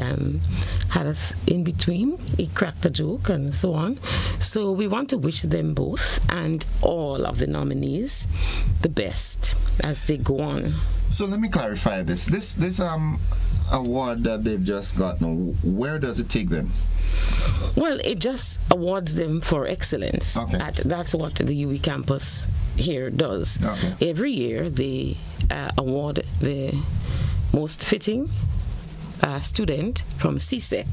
had us in between. He cracked a joke and so on. So we want to wish them both and all of the nominees the best as they go on. So let me clarify this. This award that they've just gotten, where does it take them? Well, it just awards them for excellence. That's what the UE campus here does. Every year they award the most fitting student from CSEC.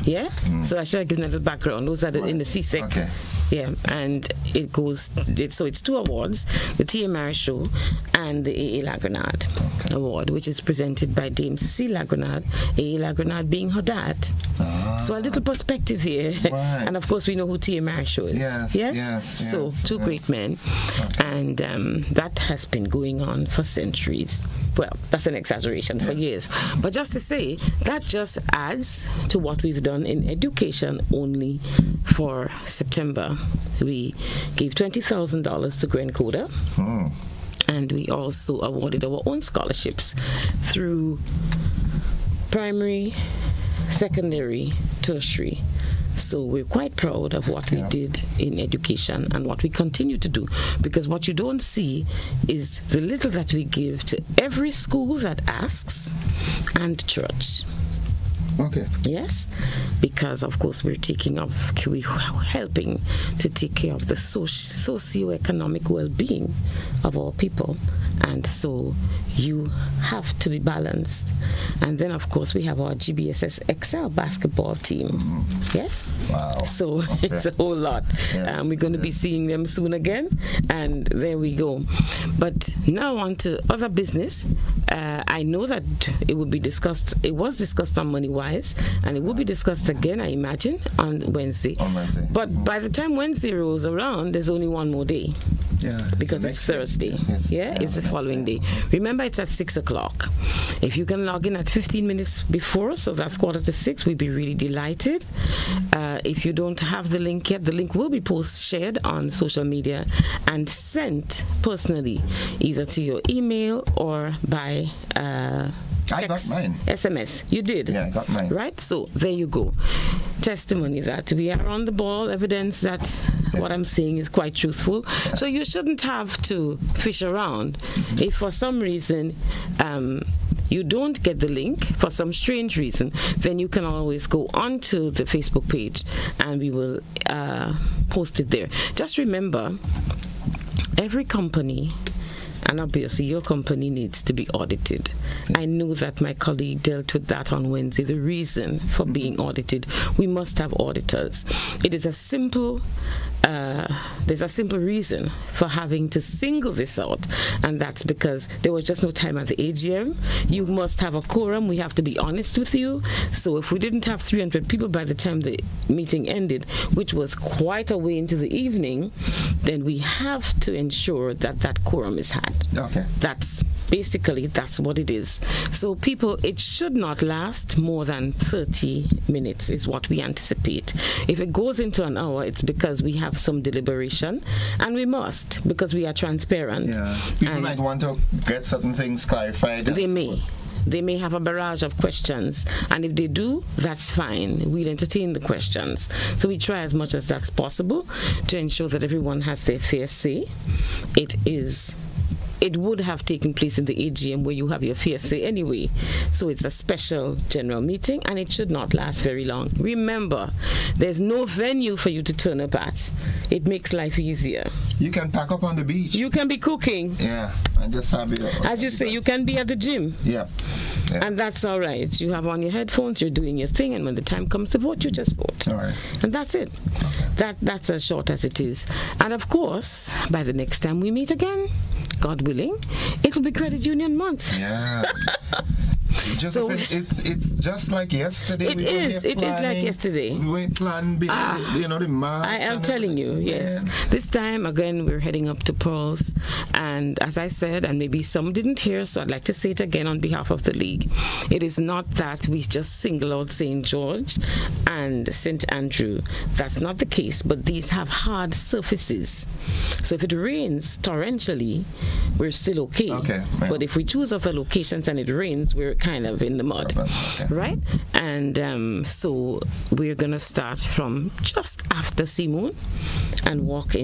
Yeah? So I should have given a little background. Those are in the CSEC. Yeah, and it goes, so it's 2 awards, the T.A. Marshall and the A.A. La Grenade Award, which is presented by Dame Cecile La Grenade, A.A. La Grenade being her dad. So a little perspective here. And of course we know who T.A. Marshall is. Yes. So 2 great men. And that has been going on for centuries. Well, that's an exaggeration, for years. But just to say, that just adds to what we've done in education only for September. We gave $20,000 to Grenada. And we also awarded our own scholarships through primary, secondary, tertiary. So we're quite proud of what we did in education and what we continue to do, because what you don't see is the little that we give to every school that asks and church. Okay. Yes, because of course we're helping to take care of the socio-economic well-being of our people, and so you have to be balanced. And then of course we have our GBSS Excel basketball team. Yes. Wow. So it's a whole lot. Yes, we're going to be seeing them soon again, and there we go. But now on to other business. I know that it will be discussed. It was discussed on Money Wise, and it will be discussed again, I imagine, on Wednesday. But by the time Wednesday rolls around, there's only one more day. Yeah. Because it's Thursday. It's the following day. Remember, it's at 6 o'clock. If you can log in at 15 minutes before, so that's 5:45, we'd be really delighted. If you don't have the link yet, the link will be shared on social media and sent personally, either to your email or by I got mine. SMS. You did? Yeah, I got mine. Right? So there you go. Testimony that we are on the ball, evidence that what I'm saying is quite truthful. Yeah. So you shouldn't have to fish around. If for some reason you don't get the link, for some strange reason, then you can always go onto the Facebook page and we will post it there. Just remember, every company, and obviously your company needs to be audited. I know that my colleague dealt with that on Wednesday. The reason for being audited, we must have auditors. It is a simple, there's a simple reason for having to single this out, and that's because there was just no time at the AGM. You must have a quorum. We have to be honest with you. So if we didn't have 300 people by the time the meeting ended, which was quite a way into the evening, then we have to ensure that that quorum is had. Okay. That's what it is. So people, it should not last more than 30 minutes is what we anticipate. If it goes into an hour, it's because we have some deliberation, and we must, because we are transparent. Yeah. People might want to get certain things clarified. They may have a barrage of questions, and if they do, that's fine. We'll entertain the questions. So we try as much as that's possible to ensure that everyone has their fair say. It would have taken place in the AGM where you have your fair say anyway. So it's a special general meeting, and it should not last very long. Remember, there's no venue for you to turn up at. It makes life easier. You can pack up on the beach. You can be cooking. Yeah, and just have it. As you say, you can be at the gym. Yeah. And that's all right. You have on your headphones, you're doing your thing, and when the time comes to vote, you just vote. All right. And that's it. Okay. That's as short as it is. And of course, by the next time we meet again, God willing, it'll be Credit Union Month. Yeah. It's just like yesterday. It is like yesterday. We planned, the March. I am telling you, yes. Yeah. This time, again, we're heading up to Pearls. And as I said, and maybe some didn't hear, so I'd like to say it again on behalf of the League. It is not that we just single out St. George and St. Andrew. That's not the case, but these have hard surfaces. So if it rains torrentially, we're still okay. Okay. But if we choose other locations and it rains, we're kind of in the mud, right? And so we're going to start from just after Sea Moon and march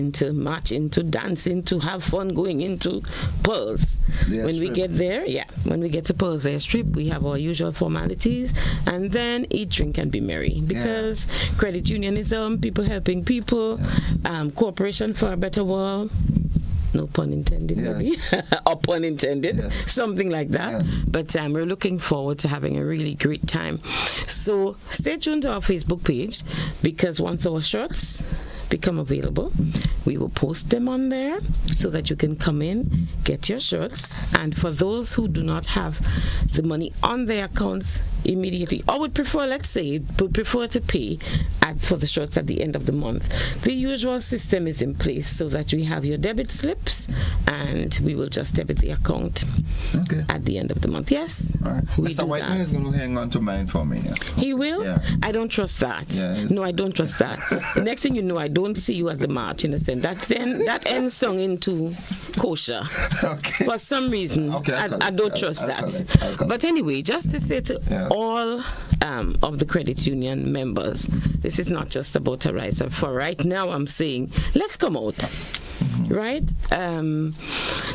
into, dance into, have fun going into Pearls. When we get there, when we get to Pearls Airstrip, we have our usual formalities, and then eat, drink, and be merry, because credit unionism, people helping people, cooperation for a better world. No pun intended, maybe. Or pun intended. Something like that. But we're looking forward to having a really great time. So stay tuned to our Facebook page, because once our shirts become available, we will post them on there so that you can come in, get your shirts. And for those who do not have the money on their accounts immediately, or would prefer, to pay for the shirts at the end of the month, the usual system is in place so that we have your debit slips and we will just debit the account at the end of the month. Yes? All right. Mr. Whiteman is going to hang on to mine for me. He will? Yeah. I don't trust that. No, I don't trust that. The next thing you know, I don't see you at the march in a sense. That ends sung into kosher. Okay. For some reason, I don't trust that. But anyway, just to say to all of the credit union members, this is not just about a rise. For right now, I'm saying, let's come out. Right?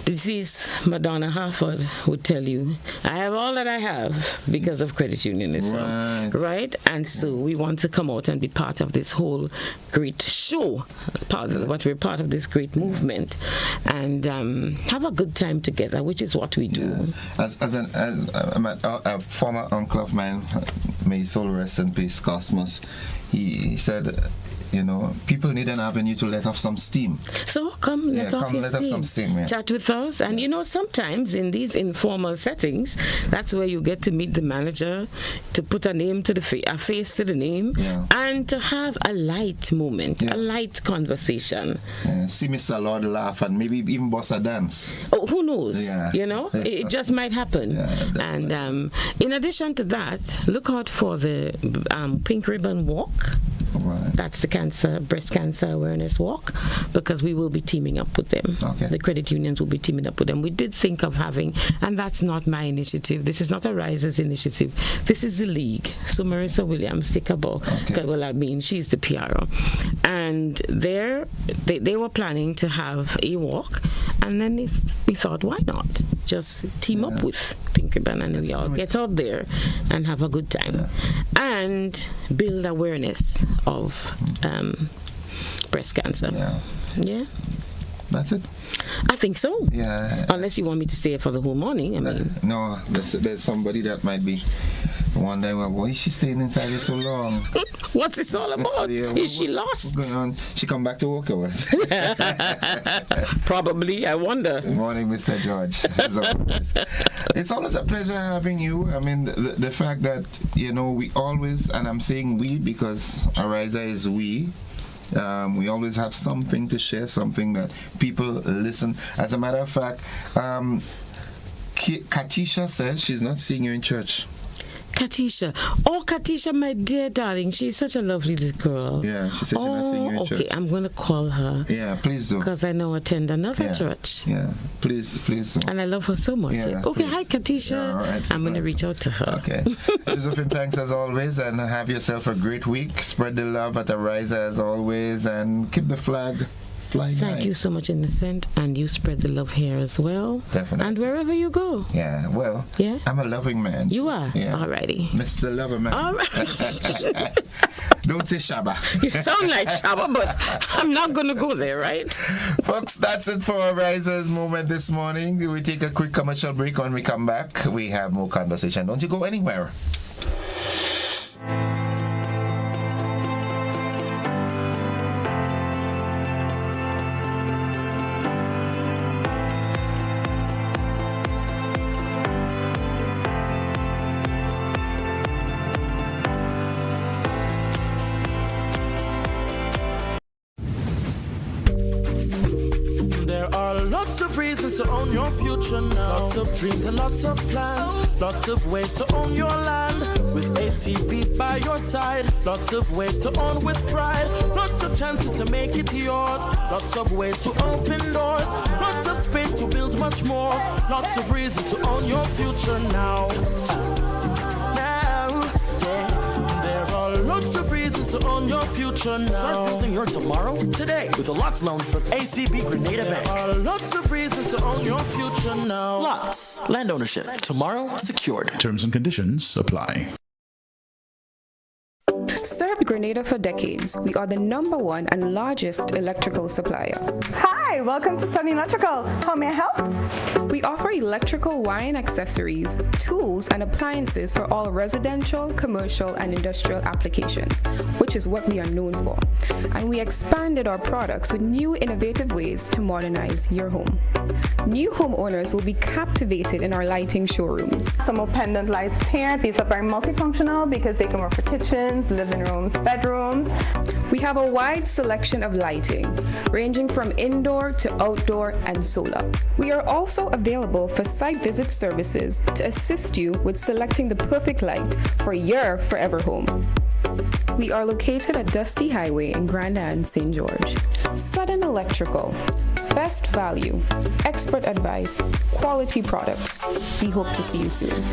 This is Madonna Harford would tell you, I have all that I have because of credit unionism. Right? And so we want to come out and be part of this whole great show, we're part of this great movement, and have a good time together, which is what we do. As a former uncle of mine, may his soul rest in peace, Cosmos, he said, people need an avenue to let off some steam. So come let off some steam. Chat with us. And sometimes in these informal settings, that's where you get to meet the manager, to put a name to a face to the name, and to have a light moment, a light conversation. See Mr. Lord laugh and maybe even boss a dance. Oh, who knows? It just might happen. And in addition to that, look out for the Pink Ribbon Walk. Right. That's the breast cancer awareness walk, because we will be teaming up with them. The credit unions will be teaming up with them. We did think of having, and that's not my initiative. This is not a Risers initiative. This is the league. So Marissa Williams, she's the PRO, and they were planning to have a walk, and then we thought, why not just team up with Pink Ribbon, and we all get out there and have a good time and build awareness of breast cancer. Yeah. That's it? I think so. Yeah. Unless you want me to stay for the whole morning. No, there's somebody that might be wondering, why is she staying inside here so long? What's this all about? Is she lost? What's going on? She come back to work or what? Probably, I wonder. Good morning, Mr. George. It's always a pleasure having you. I mean, the fact that, we always, and I'm saying we because Ariza is we always have something to share, something that people listen. As a matter of fact, Katisha says she's not seeing you in church. Katisha. Oh, Katisha, my dear darling. She's such a lovely little girl. Yeah, she said she's not seeing you in church. Okay, I'm going to call her. Yeah, please do. Because I know attend another church. Yeah, please do. And I love her so much. Yeah, okay, please. Hi, Katisha. Yeah, all right. I'm going to reach out to her. Okay. Josephine, thanks as always, and have yourself a great week. Spread the love at Ariza as always, and keep the flag flying high. Thank you so much, Innocent, and you spread the love here as well. Definitely. And wherever you go. Yeah, well, I'm a loving man. You are? Yeah. Alrighty. Mr. Lover Man. All right. Don't say Shabba. You sound like Shabba, but I'm not going to go there, right? Folks, that's it for our Risers Moment this morning. We take a quick commercial break. When we come back, we have more conversation. Don't you go anywhere. Lots of reasons to own your future now. Lots of dreams and lots of plans. Lots of ways to own your land. With ACB by your side. Lots of ways to own with pride. Lots of chances to make it yours. Lots of ways to open doors. Lots of space to build much more. Lots of reasons to own your future now. There are lots of reasons to own your future now. Start building your tomorrow today with a LOTS loan from ACB Grenada Bank. There are lots of reasons to own your future now. LOTS, land ownership, tomorrow secured. Terms and conditions apply. Served Grenada for decades. We are the #1 and largest electrical supplier. Hi, welcome to Sunny Electrical. How may I help? We offer electrical wire and accessories, tools, and appliances for all residential, commercial, and industrial applications, which is what we are known for. And we expanded our products with new innovative ways to modernize your home. New homeowners will be captivated in our lighting showrooms. Some more pendant lights here. These are very multifunctional because they can work for kitchens, living rooms, bedrooms. We have a wide selection of lighting, ranging from indoor to outdoor and solar. We are also available for site visit services to assist you with selecting the perfect light for your forever home. We are located at Dusty Highway in Grenada and St. George. Sudden Electrical. Best value, expert advice, quality products. We hope to see you soon.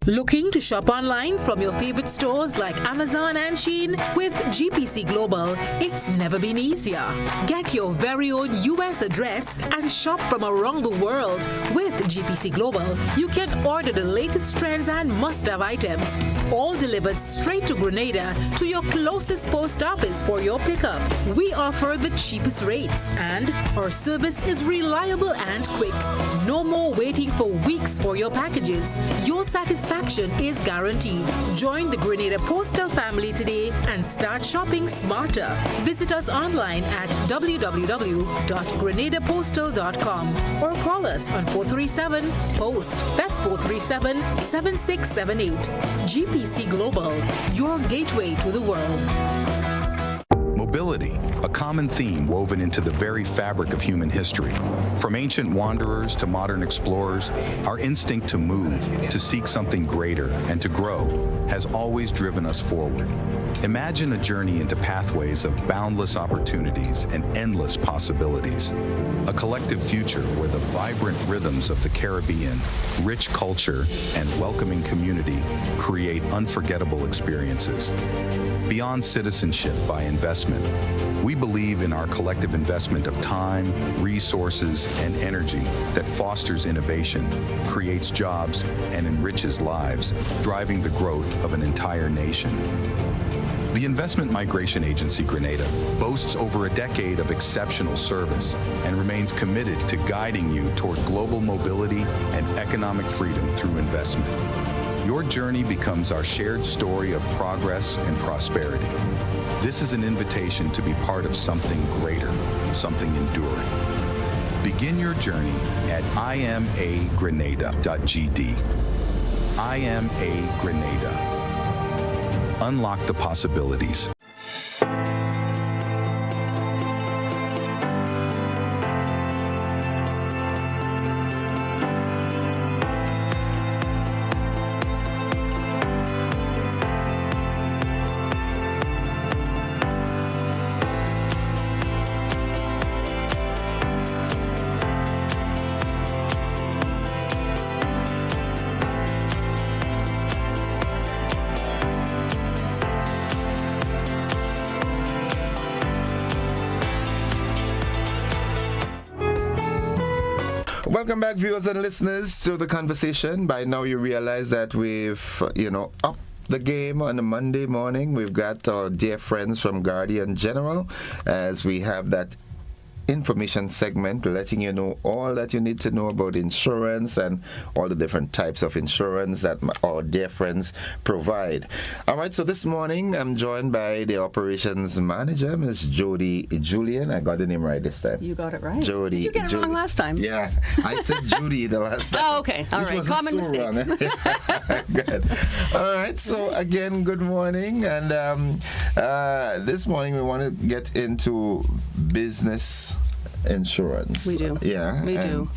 Looking to shop online from your favorite stores like Amazon and Shein? With GPC Global, it's never been easier. Get your very own US address and shop from around the world. With GPC Global, you can order the latest trends and must-have items, all delivered straight to Grenada to your closest post office for your pickup. We offer the cheapest rates, and our service is reliable and quick. No more waiting for weeks for your packages. Your satisfaction is guaranteed. Join the Grenada Postal family today and start shopping smarter. Visit us online at www.grenadapostal.com or call us on 437-POST. That's 437-7678. GPC Global, your gateway to the world. Mobility, a common theme woven into the very fabric of human history. From ancient wanderers to modern explorers, our instinct to move, to seek something greater, and to grow has always driven us forward. Imagine a journey into pathways of boundless opportunities and endless possibilities. A collective future where the vibrant rhythms of the Caribbean, rich culture, and welcoming community create unforgettable experiences. Beyond citizenship by investment, we believe in our collective investment of time, resources, and energy that fosters innovation, creates jobs, and enriches lives, driving the growth of an entire nation. The Investment Migration Agency Grenada boasts over a decade of exceptional service and remains committed to guiding you toward global mobility and economic freedom through investment. Your journey becomes our shared story of progress and prosperity. This is an invitation to be part of something greater, something enduring. Begin your journey at imagrenada.gd. I am a Grenada. Unlock the possibilities. Welcome back, viewers and listeners, to the conversation. By now you realize that we've, upped the game on a Monday morning. We've got our dear friends from Guardian General as we have that information segment letting you know all that you need to know about insurance and all the different types of insurance that our dear friends provide. All right, so this morning I'm joined by the operations manager, Ms. Jody Julian. I got the name right this time. You got it right. Jody. Did you get it wrong last time? Yeah, I said Judy the last time. Oh, okay. All right. Common mistake. Wrong. Good. All right, so again, good morning. And this morning we want to get into business insurance. We do. Yeah. We do.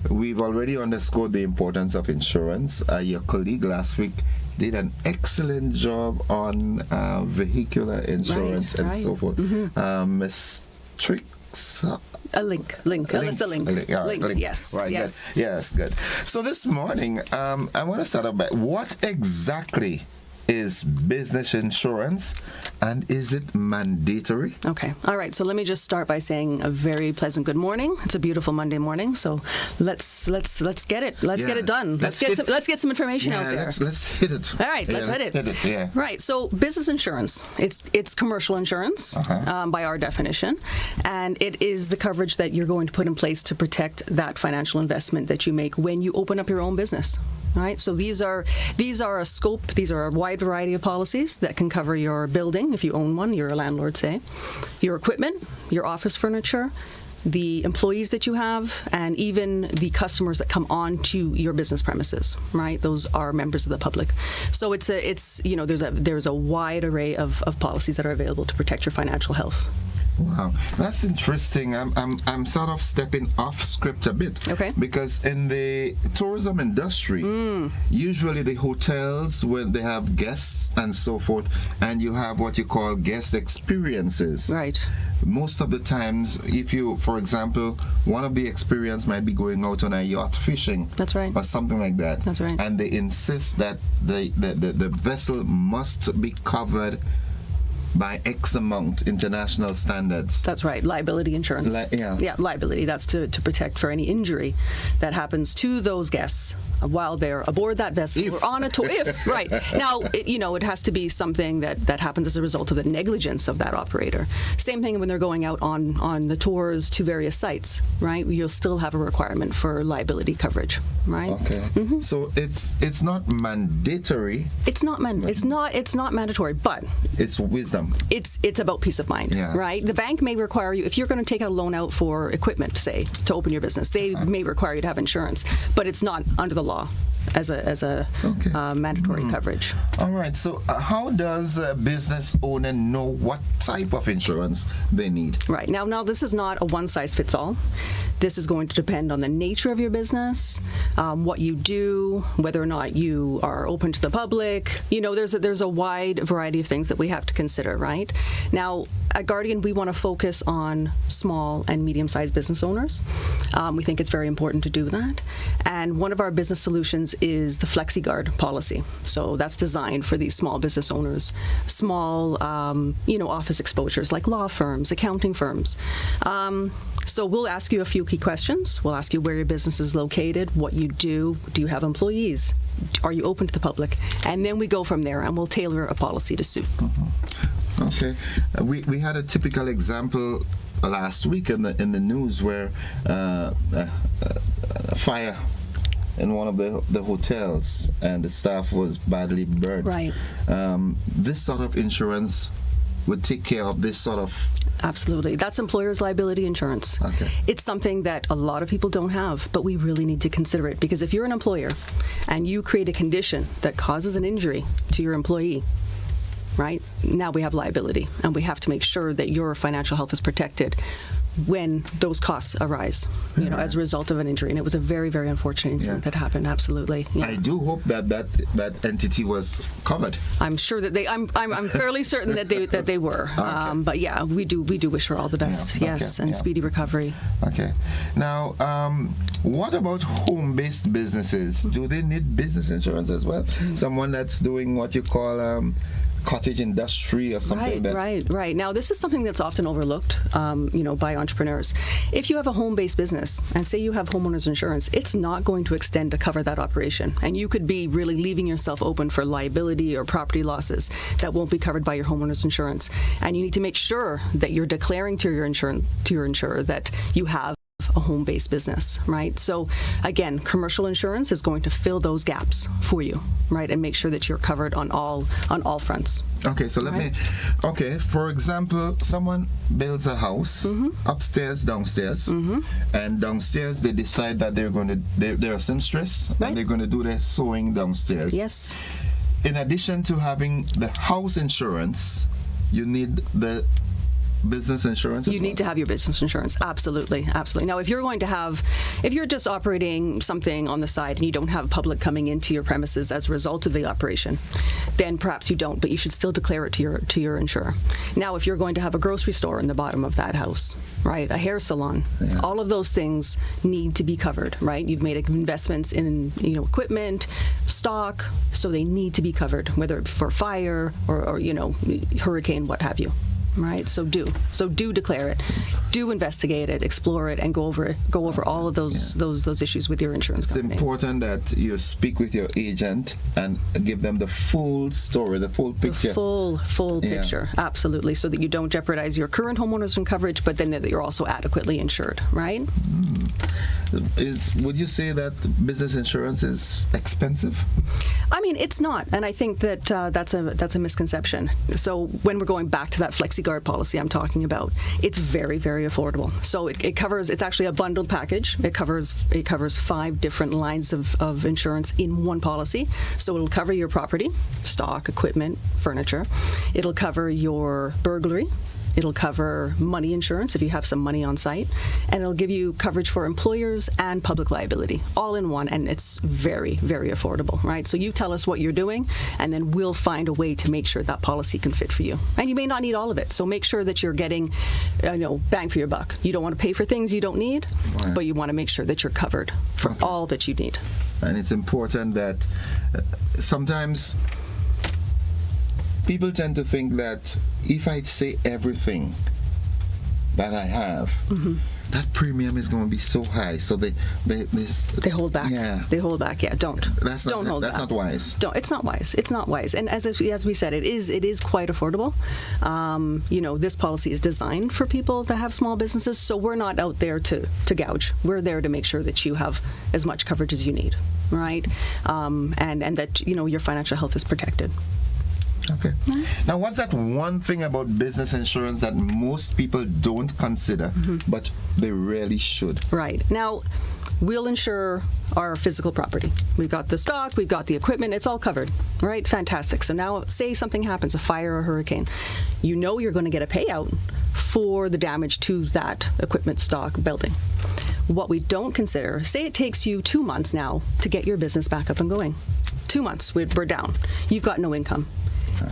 We've already underscored the importance of insurance. Your colleague last week did an excellent job on vehicular insurance and so forth. Mm-hmm. Ms. Trix. A link. Alyssa Link. Link. Yes. Right. Yes. Good. Yes. Good. So this morning, I want to start off by what exactly is business insurance, and is it mandatory? Okay. All right. So let me just start by saying a very pleasant good morning. It's a beautiful Monday morning. So let's get it. Let's get it done. Let's get some information out there. Let's hit it. All right. Let's hit it. Yeah. Right. So business insurance. It's commercial insurance by our definition, and it is the coverage that you're going to put in place to protect that financial investment that you make when you open up your own business. All right. So these are a scope. These are a wide variety of policies that can cover your building, if you own one, you're a landlord, say, your equipment, your office furniture, the employees that you have, and even the customers that come onto your business premises, right? Those are members of the public. So there's a wide array of policies that are available to protect your financial health. Wow, that's interesting. I'm sort of stepping off script a bit. Okay. Because in the tourism industry, usually the hotels, when they have guests and so forth, and you have what you call guest experiences. Right. Most of the times, if you, for example, one of the experience might be going out on a yacht fishing. That's right. Or something like that. That's right. And they insist that the vessel must be covered by X amount international standards. That's right. Liability insurance. Yeah, liability. That's to protect for any injury that happens to those guests while they're aboard that vessel or on a tour. Right. Now, it has to be something that happens as a result of the negligence of that operator. Same thing when they're going out on the tours to various sites, right? You'll still have a requirement for liability coverage, right? Okay. So it's not mandatory. It's not mandatory, but it's wisdom. It's about peace of mind, right? The bank may require you, if you're going to take out a loan out for equipment, say, to open your business, they may require you to have insurance, but it's not under the law as a mandatory coverage. All right. So how does a business owner know what type of insurance they need? Right. Now this is not a one-size-fits-all. This is going to depend on the nature of your business, what you do, whether or not you are open to the public. There's a wide variety of things that we have to consider, right? Now, at Guardian, we want to focus on small and medium-sized business owners. We think it's very important to do that. And one of our business solutions is the FlexiGuard policy. So that's designed for these small business owners, small, office exposures like law firms, accounting firms. So we'll ask you a few key questions. We'll ask you where your business is located, what you do you have employees, are you open to the public? And then we go from there, and we'll tailor a policy to suit. Okay. We had a typical example last week in the news where a fire in one of the hotels and the staff was badly burned. Right. This sort of insurance would take care of this sort of... Absolutely. That's employer's liability insurance. Okay. It's something that a lot of people don't have, but we really need to consider it, because if you're an employer and you create a condition that causes an injury to your employee, right, now we have liability, and we have to make sure that your financial health is protected when those costs arise, as a result of an injury. And it was a very, very unfortunate incident that happened. Absolutely. Yeah. I do hope that entity was covered. I'm sure that I'm fairly certain that they were. Okay. But yeah, we do wish her all the best. Yeah. Yes, and speedy recovery. Okay. Now, what about home-based businesses? Do they need business insurance as well? Someone that's doing what you call cottage industry or something. Right. Now, this is something that's often overlooked, by entrepreneurs. If you have a home-based business, and say you have homeowners insurance, it's not going to extend to cover that operation, and you could be really leaving yourself open for liability or property losses that won't be covered by your homeowners insurance. And you need to make sure that you're declaring to your insurer that you have a home-based business, right? So again, commercial insurance is going to fill those gaps for you, right, and make sure that you're covered on all fronts. Okay, so for example, someone builds a house upstairs, downstairs, and downstairs they decide that they're a seamstress and they're going to do their sewing downstairs. Yes. In addition to having the house insurance, you need the business insurance? You need to have your business insurance. Absolutely. Now, if you're just operating something on the side and you don't have public coming into your premises as a result of the operation, then perhaps you don't, but you should still declare it to your insurer. Now, if you're going to have a grocery store in the bottom of that house, right, a hair salon, all of those things need to be covered, right? You've made investments in equipment, stock, so they need to be covered, whether for fire or hurricane, what have you. Right, so do declare it, do investigate it, explore it, and go over all of those issues with your insurance company. It's important that you speak with your agent and give them the full story, the full picture. The full picture, absolutely, so that you don't jeopardize your current homeowners coverage, but then that you're also adequately insured, right? Would you say that business insurance is expensive? I mean, it's not, and I think that that's a misconception. So when we're going back to that FlexiGuard policy I'm talking about, it's very, very affordable. So it covers. It's actually a bundled package. It covers 5 different lines of insurance in one policy. So it'll cover your property, stock, equipment, furniture. It'll cover your burglary. It'll cover money insurance if you have some money on site, and it'll give you coverage for employers and public liability all in one, and it's very, very affordable, right? So you tell us what you're doing, and then we'll find a way to make sure that policy can fit for you. And you may not need all of it, so make sure that you're getting, bang for your buck. You don't want to pay for things you don't need, but you want to make sure that you're covered for all that you need. And it's important that sometimes people tend to think that if I say everything that I have, that premium is going to be so high. So they hold back. Yeah, they hold back. Yeah, don't hold back. That's not wise. It's not wise. It's not wise. And as we said, it is quite affordable. This policy is designed for people that have small businesses, so we're not out there to gouge. We're there to make sure that you have as much coverage as you need, right? And that your financial health is protected. Okay. Now, what's that one thing about business insurance that most people don't consider, but they really should? Right. Now, we'll insure our physical property. We've got the stock, we've got the equipment, it's all covered, right? Fantastic. So now, say something happens, a fire or a hurricane, you're going to get a payout for the damage to that equipment, stock, building. What we don't consider, say it takes you 2 months now to get your business back up and going. 2 months, we're down. You've got no income.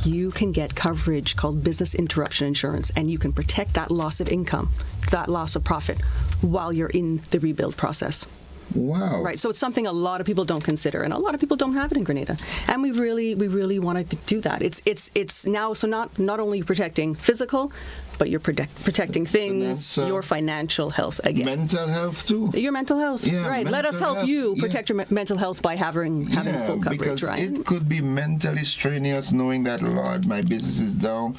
You can get coverage called business interruption insurance, and you can protect that loss of income, that loss of profit, while you're in the rebuild process. Wow. Right. So it's something a lot of people don't consider, and a lot of people don't have it in Grenada. And we really want to do that. It's now, so not only protecting physical, but you're protecting things, your financial health again. Mental health too. Your mental health. Yeah, right. Let us help you protect your mental health by having full coverage, because right? it could be mentally strenuous knowing that, Lord, my business is down.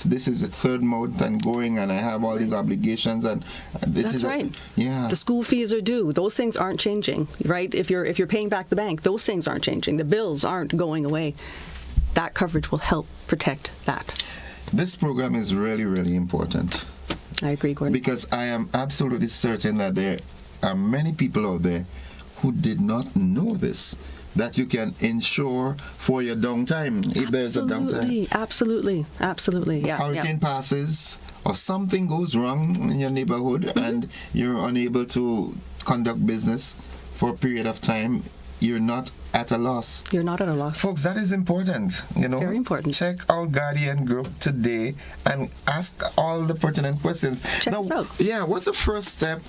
This is the third month and going, and I have all these obligations, and That's right. Yeah. The school fees are due. Those things aren't changing, right? If you're paying back the bank, those things aren't changing. The bills aren't going away. That coverage will help protect that. This program is really, really important. I agree, Gordon. Because I am absolutely certain that there are many people out there who did not know this, that you can insure for your downtime if there's a downtime. Absolutely. Yeah. Hurricane passes or something goes wrong in your neighborhood and you're unable to conduct business for a period of time, you're not at a loss. You're not at a loss. Folks, that is important. Very important. Check our Guardian group today and ask all the pertinent questions. Check us out. Yeah, what's the first step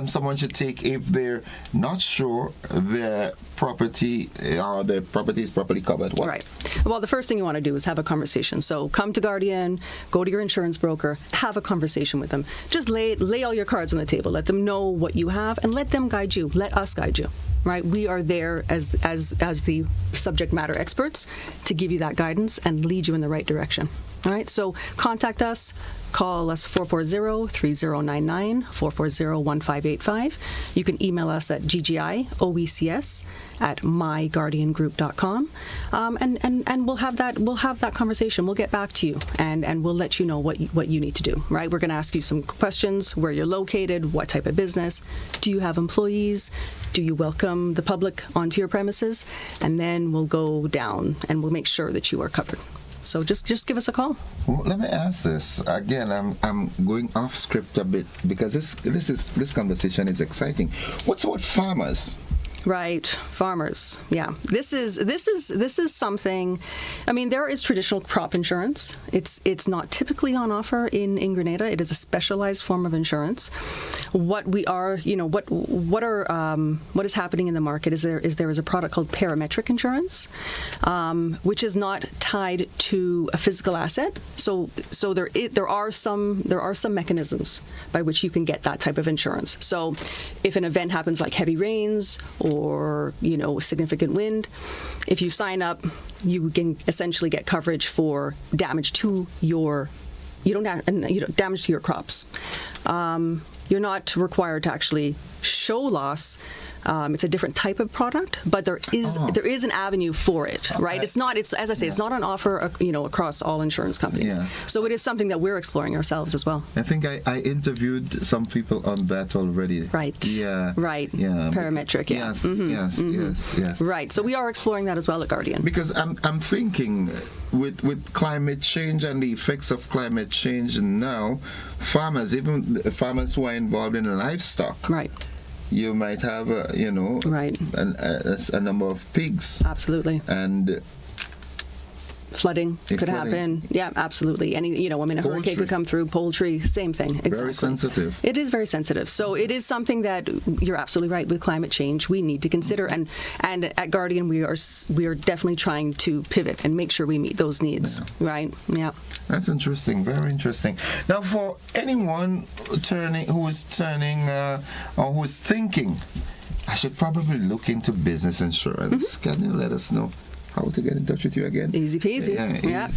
someone should take if they're not sure their property or their property is properly covered? Right. Well, the first thing you want to do is have a conversation. So come to Guardian, go to your insurance broker, have a conversation with them. Just lay all your cards on the table. Let them know what you have and let them guide you. Let us guide you. Right? We are there as the subject matter experts to give you that guidance and lead you in the right direction. All right? So contact us. Call us 440-3099, 440-1585. You can email us at ggioecs@myguardiangroup.com, and we'll have that conversation. We'll get back to you, and we'll let you know what you need to do. Right? We're going to ask you some questions: where you're located, what type of business, do you have employees, do you welcome the public onto your premises, and then we'll go down and we'll make sure that you are covered. So just give us a call. Well, let me ask this again. I'm going off script a bit because this conversation is exciting. What's about farmers? Right, farmers. Yeah, this is something. I mean, there is traditional crop insurance. It's not typically on offer in Grenada. It is a specialized form of insurance. What is happening in the market is there is a product called parametric insurance, which is not tied to a physical asset. So there are some mechanisms by which you can get that type of insurance. So if an event happens like heavy rains or significant wind, if you sign up, you can essentially get coverage for damage to your damage to your crops. You're not required to actually show loss. It's a different type of product, but there is an avenue for it, right? It's not. It's, as I say, it's not an offer, across all insurance companies. Yeah. So it is something that we're exploring ourselves as well. I think I interviewed some people on that already. Right. Yeah. Right. Yeah. Parametric. Yeah. Yes. Yes. Right. So we are exploring that as well at Guardian. Because I'm thinking with climate change and the effects of climate change now, farmers, even farmers who are involved in livestock, right. You might have, right. a number of pigs. Absolutely. And flooding could happen. Yeah, absolutely. Any, a hurricane could come through. Poultry, same thing. Exactly. Very sensitive. It is very sensitive. So it is something that you're absolutely right with climate change. We need to consider, and at Guardian we are definitely trying to pivot and make sure we meet those needs. Yeah. Right? Yeah. That's interesting. Very interesting. Now, for anyone who is thinking, I should probably look into business insurance. Can you let us know how to get in touch with you again? Easy peasy.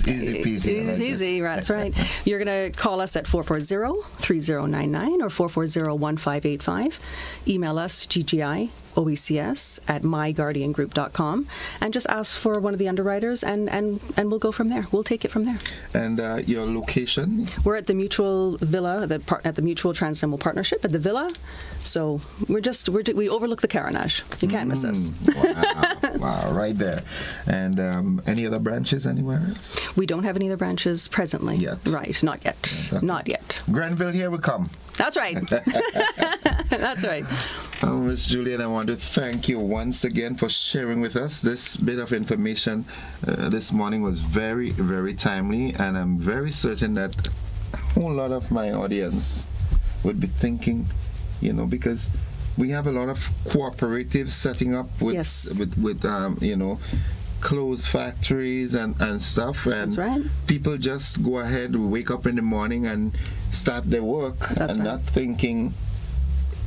Easy peasy. Easy peasy. That's right. You're going to call us at 440-3099 or 440-1585. Email us, ggioecs@myguardiangroup.com, and just ask for one of the underwriters, and we'll go from there. We'll take it from there. And your location? We're at the Mutual Villa, at the Mutual Transdermal Partnership at the Villa. So we overlook the Carenage. You can't miss us. Wow, right there. And any other branches anywhere else? We don't have any other branches presently. Yet. Right, not yet. Not yet. Grenville, here we come. That's right. That's right. Ms. Julian, I want to thank you once again for sharing with us this bit of information. This morning was very, very timely, and I'm very certain that a whole lot of my audience would be thinking, because we have a lot of cooperatives setting up with clothes factories and stuff, and people just go ahead, wake up in the morning and start their work not thinking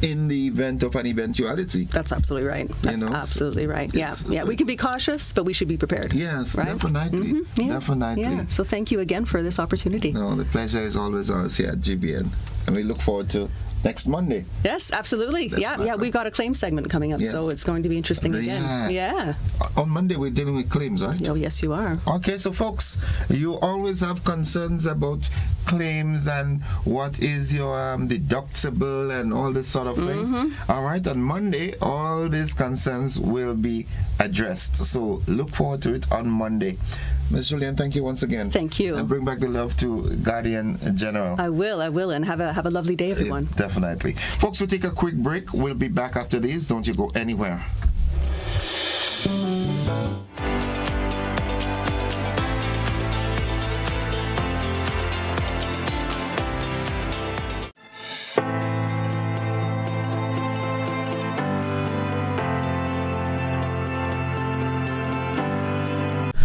in the event of an eventuality. That's absolutely right. That's absolutely right. Yeah. We can be cautious, but we should be prepared. Yes, right? Definitely. Definitely. Yeah. So thank you again for this opportunity. No, the pleasure is always ours here at GBN, and we look forward to next Monday. Yes, absolutely. Yeah. We've got a claim segment coming up, so it's going to be interesting again. Yeah. On Monday, we're dealing with claims, right? Oh, yes, you are. Okay, so folks, you always have concerns about claims and what is your deductible and all this sort of things. All right, on Monday, all these concerns will be addressed. So look forward to it on Monday. Ms. Julian, thank you once again. Thank you. And bring back the love to Guardian General. I will, and have a lovely day, everyone. Definitely. Folks, we'll take a quick break. We'll be back after this. Don't you go anywhere.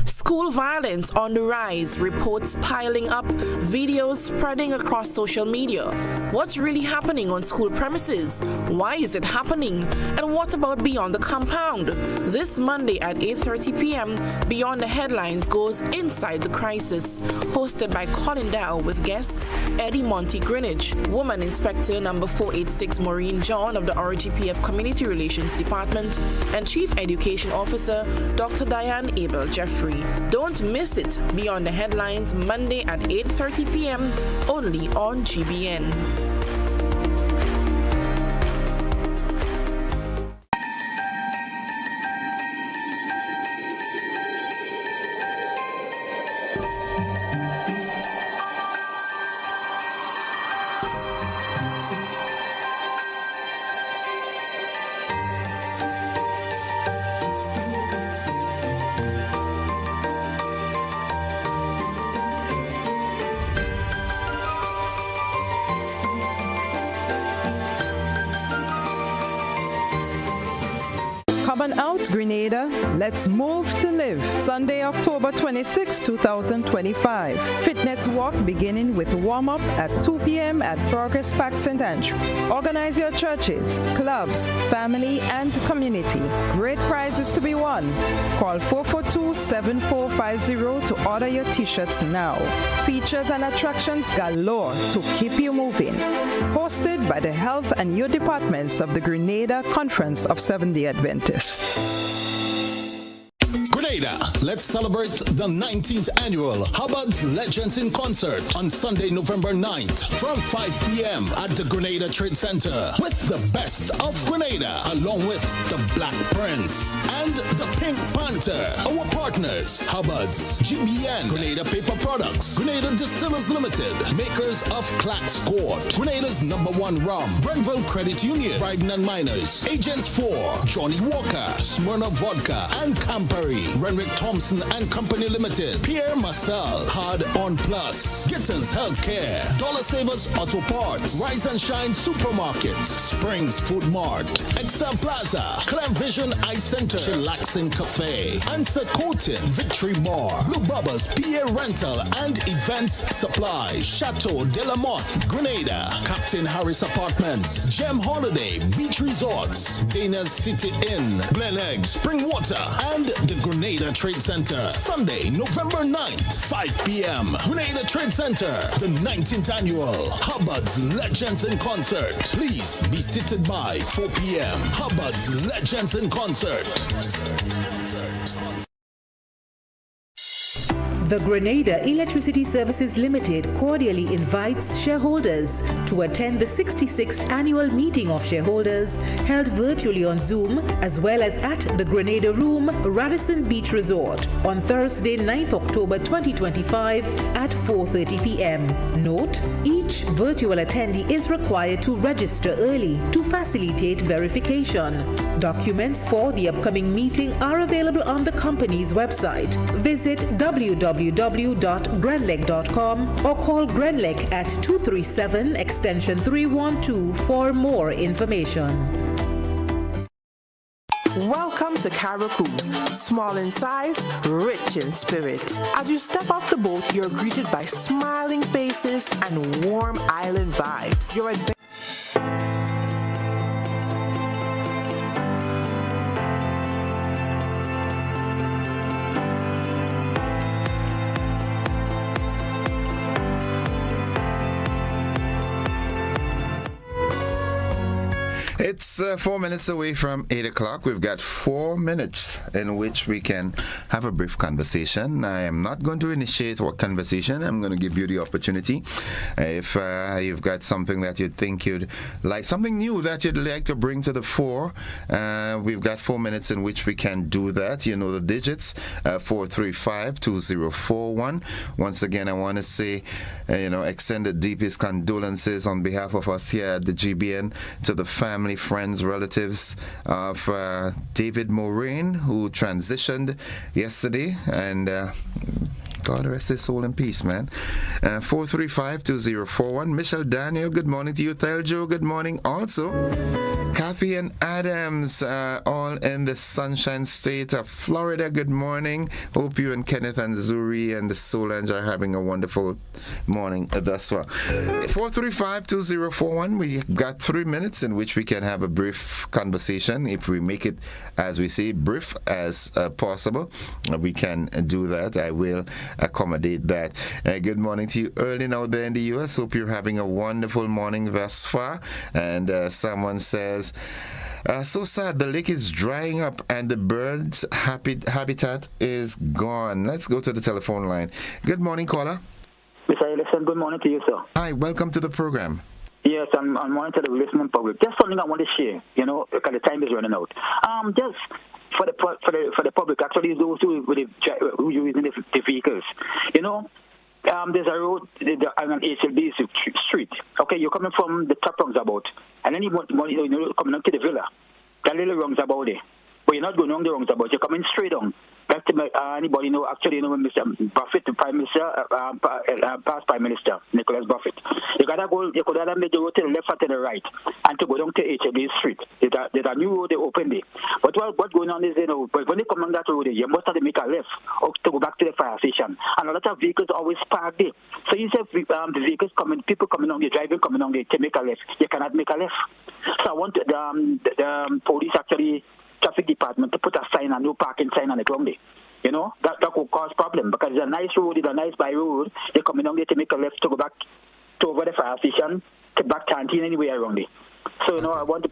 School violence on the rise, reports piling up, videos spreading across social media. What's really happening on school premises? Why is it happening? And what about beyond the compound? This Monday at 8:30 p.m., Beyond the Headlines goes Inside the Crisis, hosted by Colin Dow with guests Eddie Monty Greenwich, Woman Inspector number 486 Maureen John of the RGPF Community Relations Department, and Chief Education Officer Dr. Diane Abel Jeffrey. Don't miss it. Beyond the Headlines, Monday at 8:30 p.m. only on GBN. Come on out, Grenada. Let's move to live. Sunday, October 26, 2025. Fitness walk beginning with warm-up at 2 p.m. at Progress Park St. Andrew. Organize your churches, clubs, family, and community. Great prizes to be won. Call 442-7450 to order your t-shirts now. Features and attractions galore to keep you moving. hosted by the Health and Youth Departments of the Grenada Conference of Seventh-day Adventists. Grenada, let's celebrate the 19th annual Hubbard's Legends in Concert on Sunday, November 9th from 5 p.m. at the Grenada Trade Center with the best of Grenada along with the Black Prince and the Pink Panther. Our partners, Hubbard's, GBN, Grenada Paper Products, Grenada Distillers Limited, makers of Clacks Court, Grenada's #1 rum, Brentville Credit Union, Bryden and Miners, Agents 4, Johnny Walker, Smirnoff Vodka, and Campari, Renwick Thompson and Company Limited, Pierre Marcel, Hard On Plus, Gittins Healthcare, Dollar Savers Auto Parts, Rise and Shine Supermarket, Springs Food Mart, Excel Plaza, Clem Vision Eye Center, Chillaxing Cafe, Answer Coating, Victory Bar, Blue Bubba's PA Rental and Events Supply, Chateau de la Motte, Grenada, Captain Harris Apartments, Gem Holiday, Beach Resorts, Dana's City Inn, Glenegg, Springwater, and the Grenada Trade Center. Sunday, November 9th, 5 p.m. Grenada Trade Center, the 19th annual Hubbard's Legends in Concert. Please be seated by 4 p.m. Hubbard's Legends in Concert. The Grenada Electricity Services Limited cordially invites shareholders to attend the 66th annual meeting of shareholders held virtually on Zoom as well as at the Grenada Room, Radisson Beach Resort on Thursday, 9th October 2025 at 4:30 p.m. Note, each virtual attendee is required to register early to facilitate verification. Documents for the upcoming meeting are available on the company's website. Visit www.grenleg.com or call Grenleg at 237 extension 312 for more information. Welcome to Caracou, small in size, rich in spirit. As you step off the boat, you're greeted by smiling faces and warm island vibes. Your It's 4 minutes away from 8 o'clock. We've got 4 minutes in which we can have a brief conversation. I am not going to initiate what conversation. I'm going to give you the opportunity. If you've got something that you think you'd like, something new that you'd like to bring to the fore, we've got 4 minutes in which we can do that. You know the digits, 435-2041. Once again, I want to say, extend the deepest condolences on behalf of us here at the GBN to the family, friends, relatives of David Moraine, who transitioned yesterday, and God rest his soul in peace, man. 435-2041. Michelle Daniel, good morning to you. Theljo, good morning also. Kathy and Adams, all in the sunshine state of Florida, good morning. Hope you and Kenneth and Zuri and the Solange are having a wonderful morning thus far. 435-2041. We got 3 minutes in which we can have a brief conversation. If we make it, as we say, brief as possible, we can do that. I will accommodate that. Good morning to you early now there in the U.S. Hope you're having a wonderful morning thus far. And someone says, so sad, the lake is drying up and the birds' habitat is gone. Let's go to the telephone line. Good morning, caller. Mr. Ellison, good morning to you, sir. Hi, welcome to the program. Yes, I'm morning to the listening public. Just something I want to share, because the time is running out. Just for the public, actually those who using the vehicles, there's a road on an HLB street. Okay, you're coming from the top roundabout, and then you're coming up to the villa. That little roundabout there. But you're not going on the roundabout, you're coming straight on. Back to anybody when Mr. Buffett, the Prime Minister, past Prime Minister, Nicholas Buffett. You could either make the road to the left or to the right, and to go down to HLB Street. There's a new road they opened there. But what's going on is, but when they come on that road, you must have to make a left or to go back to the fire station. And a lot of vehicles always park there. So you say the vehicles coming, people coming on there, driving coming on there to make a left. You cannot make a left. So I want the police actually, traffic department, to put a sign, a no parking sign on the ground there. That could cause problem because it's a nice road, it's a nice by road. They're coming down there to make a left to go back to over the fire station back canteen anywhere around it. So, you know, I want to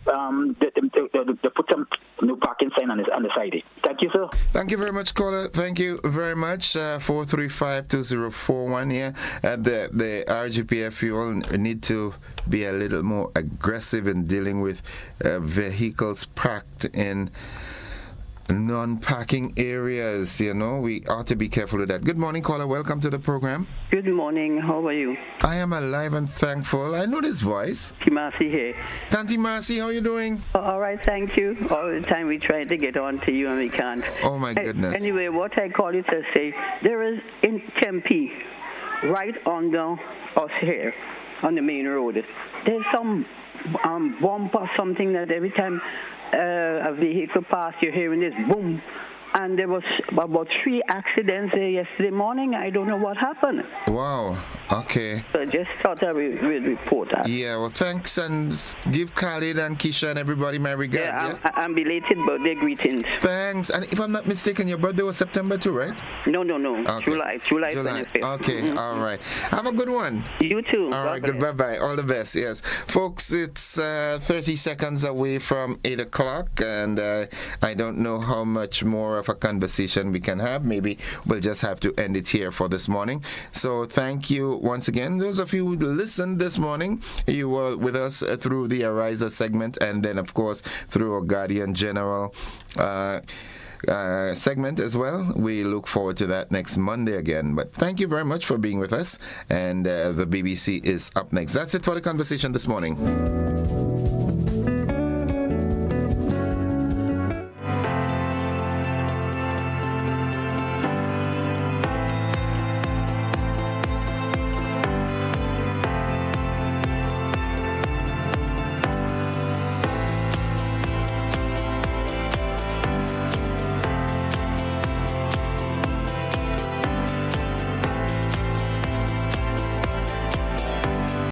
put some new parking sign on the side. Thank you, sir. Thank you very much, caller. Thank you very much. 435-2041 here. The RGPF, you all need to be a little more aggressive in dealing with vehicles parked in non-parking areas. You know, we ought to be careful with that. Good morning, caller. Welcome to the program. Good morning. How are you? I am alive and thankful. I know this voice. Marcy here. Tanti Marcy, how are you doing? All right, thank you. All the time we try to get on to you and we can't. Oh, my goodness. Anyway, what I call you to say, there is in Tempe, right under us here, on the main road, there's some bump or something that every time a vehicle passed, you're hearing this boom. And there was about 3 accidents there yesterday morning. I don't know what happened. Wow. Okay. So I just thought I would report that. Yeah, well, thanks, and give Khalid and Keisha and everybody my regards. Yeah, I'm belated birthday greetings. Thanks. And if I'm not mistaken, your birthday was September too, right? No. Okay. July 25th. Okay, all right. Have a good one. You too. All right, good. Bye-bye. All the best, yes. Folks, it's 30 seconds away from 8 o'clock, and I don't know how much more of a conversation we can have. Maybe we'll just have to end it here for this morning. So thank you once again. Those of you who listened this morning, you were with us through the Ariza segment, and then of course through our Guardian General segment as well. We look forward to that next Monday again. But thank you very much for being with us, and the BBC is up next. That's it for the conversation this morning.